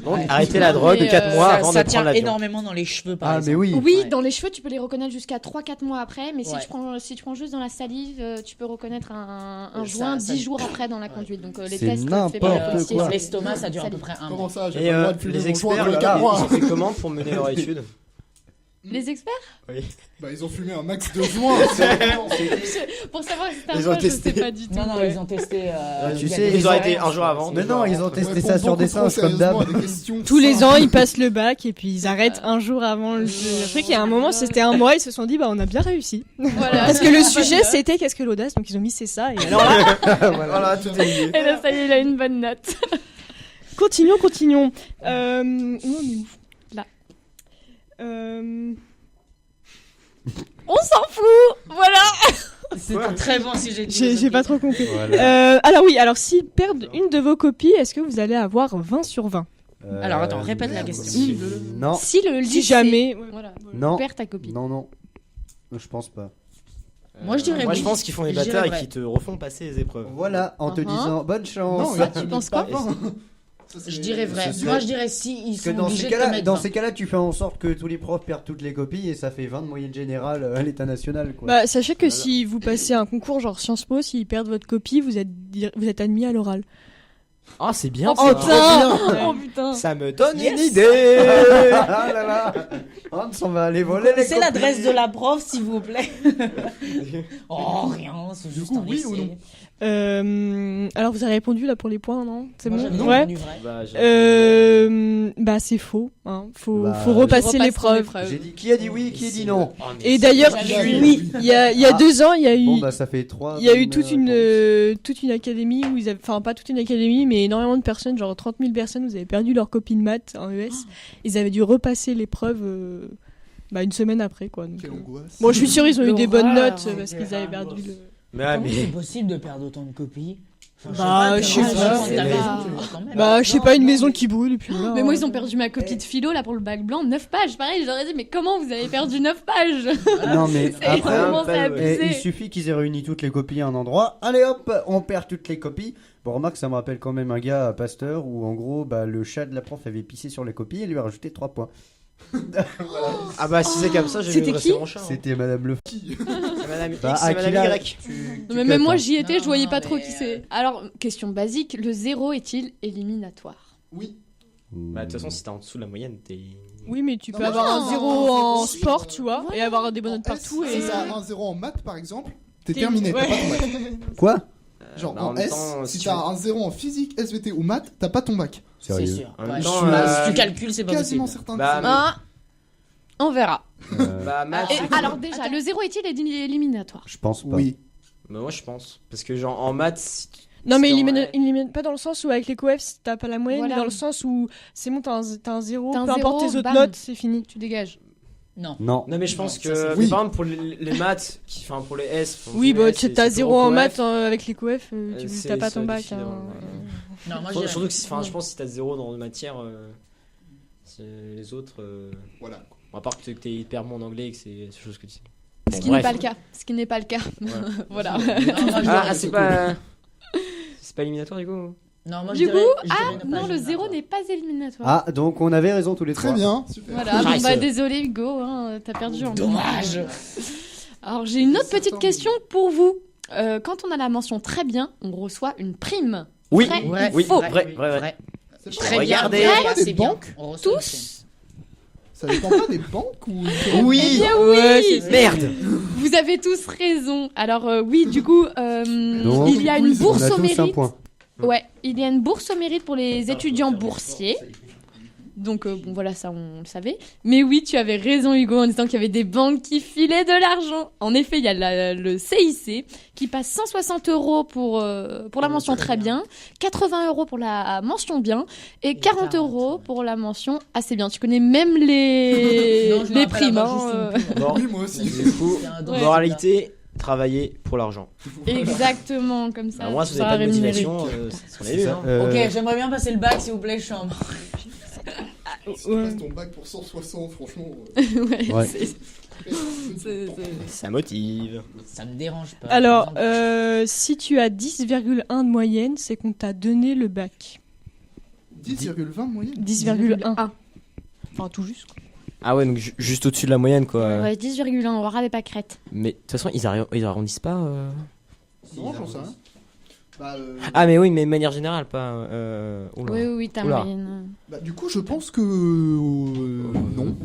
Donc Ouais. arrêtez la drogue Mais, 4 mois avant Ça de tient prendre l'avion. énormément dans les cheveux, par Ah, exemple. mais oui. oui, Ouais. dans les cheveux, tu peux les reconnaître jusqu'à 3-4 mois après, mais Ouais. si tu prends juste dans la salive, tu peux reconnaître un Ça- joint ça- 10 jours après dans la conduite. Donc les C'est tests, n'importe fait par les quoi. policiers, Dans c'est- l'estomac, ça dure à peu salive. près un Comment mois. ça? J'ai Et pas le droit de fumer les mon joint experts, tous les là, 4 ils mois. ont fait comment pour mener leur étude? Les experts? Bah, ils ont fumé un max de joints. Pour savoir si c'était un Ils joint, ont je testé. sais pas du tout. Non, non, ouais. ils ont testé. tu il y a sais, des Ils ont été horaires, un jour avant. Mais non, ils ont testé Répond ça sur beaucoup des trop singes comme sérieusement d'hab. à des questions Tous les simples. ans, ils passent le bac et puis ils arrêtent un jour avant le truc. Et à un moment, c'était un mois, ils se sont dit, bah, on a bien réussi. Voilà. Parce que le sujet, c'était qu'est-ce que l'audace, donc ils ont mis c'est ça. Et alors là, Voilà, tout est lié. Et là, ça y est, il a une bonne note. continuons. On en est où? Là. On s'en fout. Voilà. C'était très bon si j'ai dit. J'ai pas trop compris. Voilà. Alors oui, alors s'ils perdent une de vos copies, est-ce que vous allez avoir 20 sur 20? Alors, attends, répète la question. Non, Si le lycée... Si jamais. Voilà. Non. Perds ta copie. non. Je pense pas. Moi, je dirais Moi, oui. je pense qu'ils font des Je dirais bâtards et vrai. qu'ils te refont passer les épreuves. Voilà, en te Uh-huh. disant bonne chance. Non, tu penses quoi? Je dirais vrai. Ce Moi, serait- je dirais si ils Parce que sont dans obligés ces de te cas-là, mettre dans 20. ces cas-là, tu fais en sorte que tous les profs perdent toutes les copies et ça fait 20 de moyenne générale à l'état national, quoi. Bah, sachez que si vous passez un concours genre Sciences Po, s'ils perdent votre copie, vous êtes admis à l'oral. Ah, c'est bien. Oh ça. putain Oh putain Ça me donne Yes. une idée. Ah là là. Hans, on va aller voler les C'est copies. l'adresse de la prof, s'il vous plaît. Oh, rien, c'est Du juste coup, un oui ou essai. non Alors vous avez répondu là pour les points, non? C'est Moi, bon. j'avais Ouais. répondu vrai. Bah c'est faux. Hein. Faut Bah, repasser Je repasse l'épreuve. J'ai dit qui a dit oui, qui a dit non. Oh, mais Et c'est- d'ailleurs, J'avais oui, il y a Ah. 2 ans, il y a eu. Bon bah ça fait 3. Il y a eu toute une académie où ils avaient, enfin pas toute une académie, mais énormément de personnes, genre 30 000 personnes, vous avez perdu leur copie de maths en ES. Ils avaient dû repasser l'épreuve une semaine après, quoi. Donc, Quelle angoisse. bon, je suis sûre ils ont eu des bonnes L'horreur. notes parce qu'ils avaient perdu le. Mais, ah, Comment mais- c'est possible de perdre autant de copies Bah, je sais pas. Quand t'as Mais- raison, tu le vois quand même. Bah, je sais pas, une maison qui brûle et puis là. Mais moi, ils ont perdu ma copie de philo là pour le bac blanc, 9 pages. Pareil, j'aurais dit, mais comment vous avez perdu 9 pages Non mais C'est après, vraiment ça ouais. il abusé. suffit qu'ils aient réuni toutes les copies à un endroit. Allez hop, on perd toutes les copies. Bon, remarque, ça me rappelle quand même un gars à Pasteur où en gros, bah, le chat de la prof avait pissé sur les copies et lui a rajouté 3 points. Ah bah si c'est comme ça, j'ai C'était mieux qui dresser mon chat. Hein. C'était Madame Le. C'est Madame X, Bah, c'est Madame Akila, Y. Non, mais même moi, j'y étais, Non, je voyais pas mais, trop qui c'est. Alors, question basique, le 0 est-il éliminatoire? Oui. Bah de toute façon, si t'es en dessous de la moyenne, t'es. Oui, mais tu Non, peux mais avoir non, un 0 en zéro, sport, tu vois, et avoir des bonnes notes partout. Si Et t'as un 0 en maths par exemple, t'es T'es- terminé, ouais. t'as pas ton bac. Quoi? Genre Bah, en même S, temps, si tu t'as veux- un 0 en physique, SVT ou maths, t'as pas ton bac. C'est Sérieux. sûr. En même Ouais, temps, si tu calcules, c'est pas Quasiment possible. certain. Bah, que Hein On verra. Bah maths. Et c'est- alors, déjà, le 0 est-il éliminatoire? Je pense c'est- pas. Oui. Bah moi je pense. Parce que genre en maths, si tu- Non, mais C'était en- il élimine pas dans le sens où avec les coefs t'as pas la moyenne, Voilà. mais dans le sens où c'est bon, t'as un 0, T'as un peu importe zéro, tes autres bam. notes, c'est fini. Tu dégages. Non. Non. Non mais je pense Non, que ça, c'est mais oui. par exemple pour les maths, enfin pour les S. pour Oui, les bah S, t'as c'est 0 en coef. maths avec les coefs, tu C'est- t'as pas ça ton bac. défile, hein. ouais. Non, moi, Surtout j'ai. que enfin, je pense que si t'as 0 dans une matière, c'est les autres. Voilà. À part que t'es hyper bon en anglais et que c'est des choses que tu sais. Ce Bon, qui bref. n'est pas le cas. Ce qui n'est pas le cas. Voilà. Non, moi, je Ah, dirais- c'est pas. C'est pas éliminatoire du coup. Non, moi, je Du dirais- coup, je dirais ah ne pas non, le 0 éliminatoire. n'est pas éliminatoire. Ah, donc on avait raison tous les Très trois. bien, super. Voilà, bon, Nice. bah désolé Hugo, hein, t'as perdu en Dommage. Alors j'ai une autre C'est petite certain. question pour vous. Quand on a la mention très bien, on reçoit une prime. Oui. Vrai Ouais, ou oui, faux? vrai. C'est Très pas- bien. Regardez. Ouais, Ça dépend pas c'est des bien. banques. On reçoit une Tous Ça dépend pas des banques ou. Oui. Eh bien Ouais, oui, c'est- Merde. vous avez tous raison. Alors oui, du coup, Donc, il y a une quiz, On bourse a au tous un mérite. point. Ouais, il y a une bourse au mérite pour les étudiants boursiers. Donc bon voilà, ça on le savait. Mais oui, tu avais raison Hugo en disant qu'il y avait des banques qui filaient de l'argent. En effet, il y a le CIC qui passe 160 € pour la mention très bien, 80 € pour la mention bien et 40 € pour la mention assez bien. Tu connais même les, Non, je me les rappelle primes. avoir hein, juste une pub. Bon, Oui, moi aussi. du coup, C'est un Ouais. moralité, travailler pour l'argent. Exactement, comme ça. Alors moi, tu si vous n'avez seras pas de rémunéré. motivation, c'est ce qu'on a C'est vu. ça. Hein. Ok, j'aimerais bien passer le bac, s'il vous plaît, je suis en mort. Si tu passes ton bac pour 160, franchement. Ouais, Ouais. c'est- Ça motive. Ça me dérange pas. Alors, Par exemple, si tu as 10,1 de moyenne, c'est qu'on t'a donné le bac. 10,20 de moyenne. 10,1. 1. Enfin, tout juste. Quoi. Ah ouais, donc juste au-dessus de la moyenne quoi. Ouais, 10,1, on aura des pâquerettes. Mais de toute façon, ils arrondissent pas. Non, j'en sais rien. Bah, Ah mais oui, mais de manière générale, pas. Oula. Oui, oui, oui, ta Oula. moyenne. bah, du coup, je pense que. Non.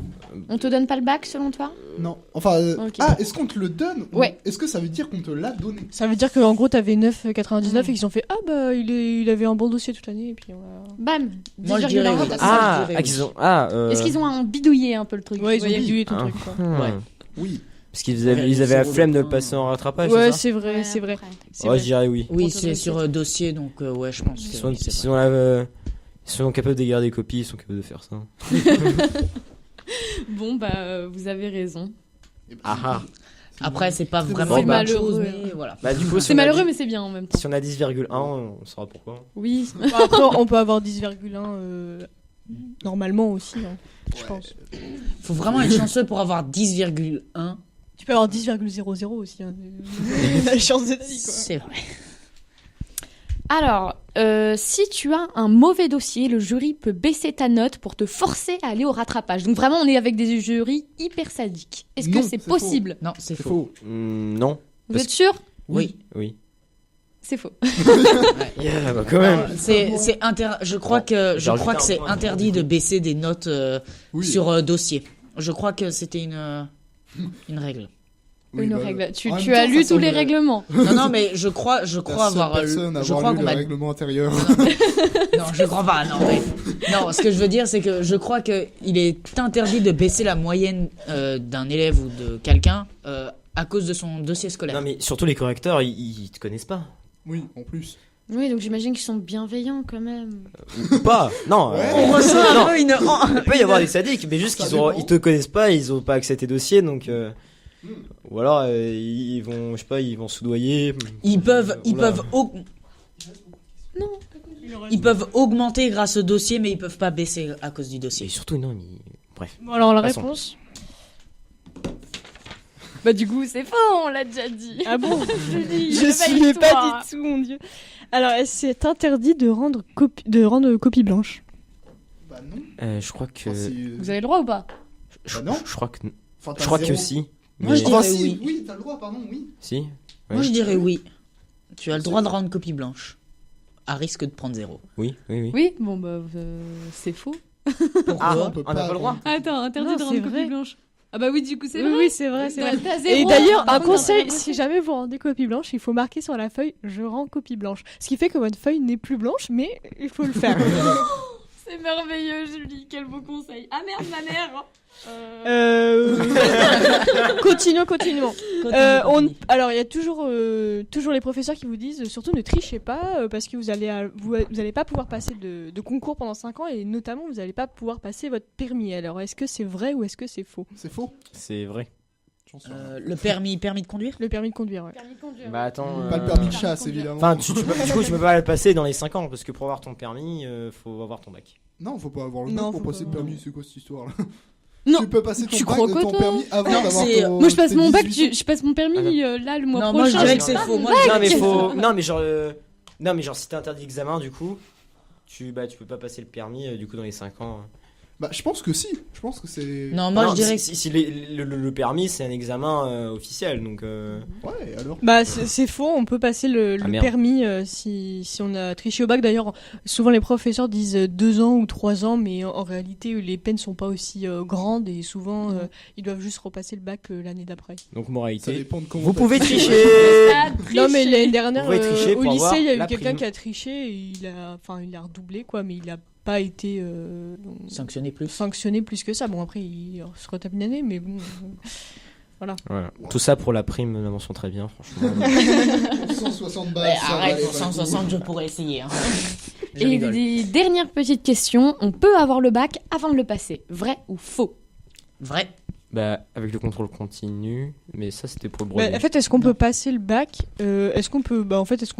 On te donne pas le bac selon toi? Non. Enfin. Ok. Ah, est-ce qu'on te le donne ou Ouais. Est-ce que ça veut dire qu'on te l'a donné? Ça veut dire qu'en gros, t'avais 9,99 et qu'ils ont fait ah bah il avait un bon dossier toute l'année et puis on a... Bam. Moi, je 10,1. dirais oui. Ah, je dirais qu'ils ont. Ah. Est-ce qu'ils ont un bidouillé un peu le truc? Ouais, ils ont Vous voyez bidouillé ton Ah. truc quoi. Ouais. Oui. Parce qu'ils avaient la flemme de le passer en rattrapage. Ouais, c'est ça c'est vrai, Ouais, c'est vrai. après. C'est Ouais, vrai. je dirais oui. Oui, Pour te c'est donner sur cette- dossier, donc ouais, je pense Ils que sont, oui, c'est ils vrai. sont capables de garder des copies, ils sont capables de faire ça. Bon, bah, vous avez raison. Eh ben, Ah ah. Après, c'est pas C'est vraiment bon, une bah, bonne chose, malheureux. mais voilà. Bah, du coup, si C'est on a malheureux, dit- mais c'est bien en même temps. Si on a 10,1, on saura pourquoi. Oui. Enfin, après, on peut avoir 10,1 normalement aussi, hein, je pense. Faut vraiment être chanceux pour avoir 10,1. Tu peux avoir 10,00 aussi. Hein. La chance de ta vie quoi. C'est vrai. Alors, si tu as un mauvais dossier, le jury peut baisser ta note pour te forcer à aller au rattrapage. Donc vraiment, on est avec des jurys hyper sadiques. Est-ce que Non, c'est c'est possible? Non, c'est C'est faux. faux. Non. Vous Parce êtes sûr? Oui. Oui. C'est faux. Yeah, bah quand même. Je crois que c'est interdit de baisser des notes sur dossier. Je crois que c'était une règle. Une bah, règle. Tu en même as temps, lu ça tous les semble règlements. Non, mais je crois la seule avoir personne à je avoir crois lu qu'on le m'a règlement intérieur. Non, je crois pas. Non, ce que je veux dire, c'est que je crois que il est interdit de baisser la moyenne d'un élève ou de quelqu'un à cause de son dossier scolaire. Non, mais surtout les correcteurs, ils te connaissent pas. Oui, en plus. Oui, donc j'imagine qu'ils sont bienveillants quand même. Ou pas. Non. Ouais. On ressent un Non. peu une. Il peut y avoir des sadiques, mais juste Ça qu'ils dépend. ils te connaissent pas, ils ont pas accès à tes dossiers, donc. Ou alors ils vont, je sais pas, ils vont soudoyer. Ils peuvent Non. ils peuvent augmenter grâce au dossier, mais ils peuvent pas baisser à cause du Et dossier. surtout non, bref. Bon, alors la Passons. réponse. Bah du coup, c'est faux, on l'a déjà dit. Ah bon Julie, Je réveille-toi. suivais pas du tout, mon dieu. Alors, c'est interdit de rendre copie blanche. Bah non. Je crois que. Enfin, si- Vous avez le droit ou pas? Je, Bah non. je crois que. Enfin, t'as Je crois zéro. que si. Moi, mais- je dirais Enfin, si, oui. oui, t'as le droit, pardon, oui. Si. Moi, Ouais. je dirais oui. Tu as le droit de rendre copie blanche, à risque de prendre 0. Oui. Oui, bon bah c'est faux. Pourquoi on peut on n'a pas le droit. Attends, interdit Non, de c'est rendre vrai. copie blanche. Ah bah oui, du coup c'est Oui, vrai. oui, c'est vrai, c'est vrai. T'as Et zéro. d'ailleurs, un Par contre, conseil, t'as si jamais vous rendez copie blanche, il faut marquer sur la feuille « Je rends copie blanche ». Ce qui fait que votre feuille n'est plus blanche, mais il faut le faire. C'est merveilleux, Julie, quel beau conseil. Ah merde, ma mère. Continuons. Alors, il y a toujours les professeurs qui vous disent surtout ne trichez pas parce que vous allez pas pouvoir passer de concours pendant 5 ans et notamment vous n'allez pas pouvoir passer votre permis. Alors, est-ce que c'est vrai ou est-ce que c'est faux? C'est faux. C'est vrai. Le permis de conduire. Le permis de conduire, ouais. Permis de conduire. Bah attends. Pas le permis de chasse, évidemment. Enfin, du coup, tu peux pas le passer dans les 5 ans parce que pour avoir ton permis, faut avoir ton bac. Non, faut pas avoir le Non, bac pour faut passer pas. le permis, c'est quoi cette histoire là? Non. Tu peux passer Tu ton crois bac, que ton toi permis avant Non, d'avoir c'est- ton. Moi je passe tes mon bac, 18 ans. je passe mon permis là le mois Non, prochain. moi je dirais que je c'est sais pas. faux. Moi, Non mais je dirais que c'est faut. faux. Non mais genre si t'es interdit d'examen du coup, tu peux pas passer le permis du coup dans les 5 ans. Bah, je pense que si. Je pense que c'est. Non, moi Non, je dirais que si le permis c'est un examen officiel donc. Ouais, alors. Bah c'est faux, on peut passer le Ah, merde. permis si on a triché au bac. D'ailleurs, souvent les professeurs disent 2 ans ou 3 ans, mais en réalité les peines sont pas aussi grandes et souvent ils doivent juste repasser le bac l'année d'après. Donc Ça moralité. dépend de comment. Vous t'as pouvez triché. tricher. Non mais l'année dernière Vous pouvez tricher au pour lycée avoir il y a eu la quelqu'un prime. qui a triché, et il a redoublé quoi, mais il a pas été sanctionner plus. sanctionné plus que ça. Bon après il se retape une année, mais bon. Voilà. Tout ça pour la prime, la mention très bien franchement. 160 balles. Ouais, ça va, arrête, allez, pour va, 160, je pourrais essayer. Hein. Je Et rigole. des dernières petites questions. On peut avoir le bac avant de le passer. Vrai ou faux? Vrai. Bah avec le contrôle continu, mais ça c'était pour le Bah, brevet. en fait, est-ce qu'on peut passer le bac Est-ce qu'on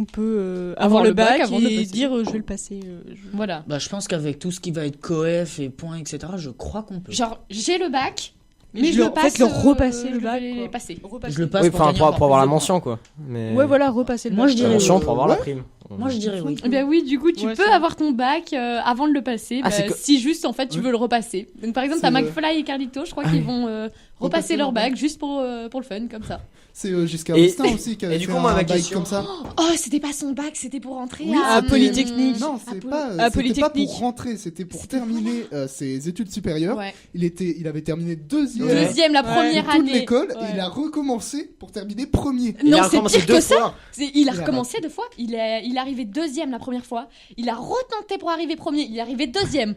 peut avoir le bac avant de le et passer. dire je vais le passer Voilà. Bah, je pense qu'avec tout ce qui va être coef et points, etc., je crois qu'on peut. Genre, j'ai le bac, Mais mais je je le- le en passe. fait, le repasser, le bac, Je vais quoi. le passer. Je le passe Oui, pour enfin gagner pour encore avoir plus la de points. mention quoi. Mais Ouais, voilà, repasser le Moi, bac. je dirais la mention oui. pour avoir Ouais. la prime. Moi, je dirais oui. Eh bien oui, du coup, tu Ouais, peux c'est avoir ton bac avant de le passer. Ah, bah, c'est que- Si juste, en fait, tu Ouais. veux le repasser. Donc, par exemple, C'est, t'as McFly et Carlito, je crois qu'ils vont repasser leur bac juste pour le fun, comme ça. C'est Giscard Et- d'Estaing aussi qui avait et du fait coup, moi, un ma bail question- comme ça. Oh, c'était pas son bac, c'était pour rentrer Oui, à c'était- Polytechnique. Non, c'est Poly- pas, à c'était pas Polytechnique. pour rentrer, c'était pour terminer ses études supérieures. Ouais. Il avait terminé deuxième Deuxième, la Ouais. première de toute année. l'école Ouais. et il a recommencé pour terminer premier. Il Non, a c'est recommencé pire deux que ça. fois. Il a Il a recommencé 2 fois. Il est arrivé deuxième la première fois. Il a retenté pour arriver premier. Il est arrivé deuxième.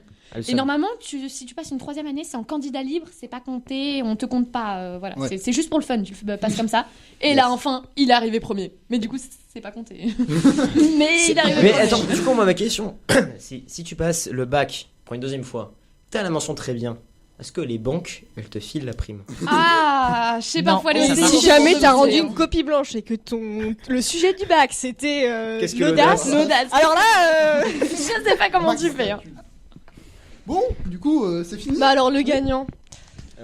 Et normalement, si tu passes une 3e année, c'est en candidat libre, c'est pas compté, on te compte pas. Voilà, Ouais. c'est juste pour le fun, tu passes comme ça. Et là, enfin, il est arrivé premier. Mais du coup, c'est pas compté. Mais il est arrivé Mais premier. attends, du coup, moi, ma question, si tu passes le bac pour une deuxième fois, t'as la mention très bien. Est-ce que les banques, elles te filent la prime? Ah, je sais Non, parfois les ça Et marche. si jamais t'as rendu une une copie blanche et que le sujet du bac c'était Qu'est-ce que l'audace, l'audace alors là, Je sais pas comment tu fais. Hein. Bon, du coup, c'est fini. bah alors le gagnant.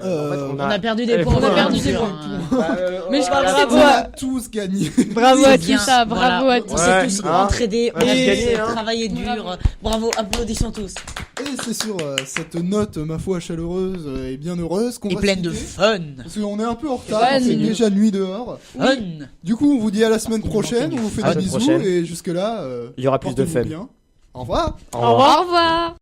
On a perdu des Elle est points. pour On a perdu hein, des sur points. un- Mais je crois que bravo c'est On à- a tous gagné. Bravo C'est à bien. tous. ça, bravo à Voilà. tous. On s'est Ouais, tous hein. entraînés, on Ouais, a gagné, hein. travaillé dur. Bravo. Bravo, applaudissons tous. Et Et c'est sur cette note, ma foi, chaleureuse et bien heureuse qu'on Et va pleine se de quitter. fun. Parce qu'on est un peu en retard, Fun. c'est déjà nuit dehors. Fun. Du coup, on vous dit à la semaine prochaine, on vous fait À la des semaine bisous prochaine. et jusque-là, Il y aura plus de portez-vous fun. bien. Au revoir. Au revoir. Au revoir.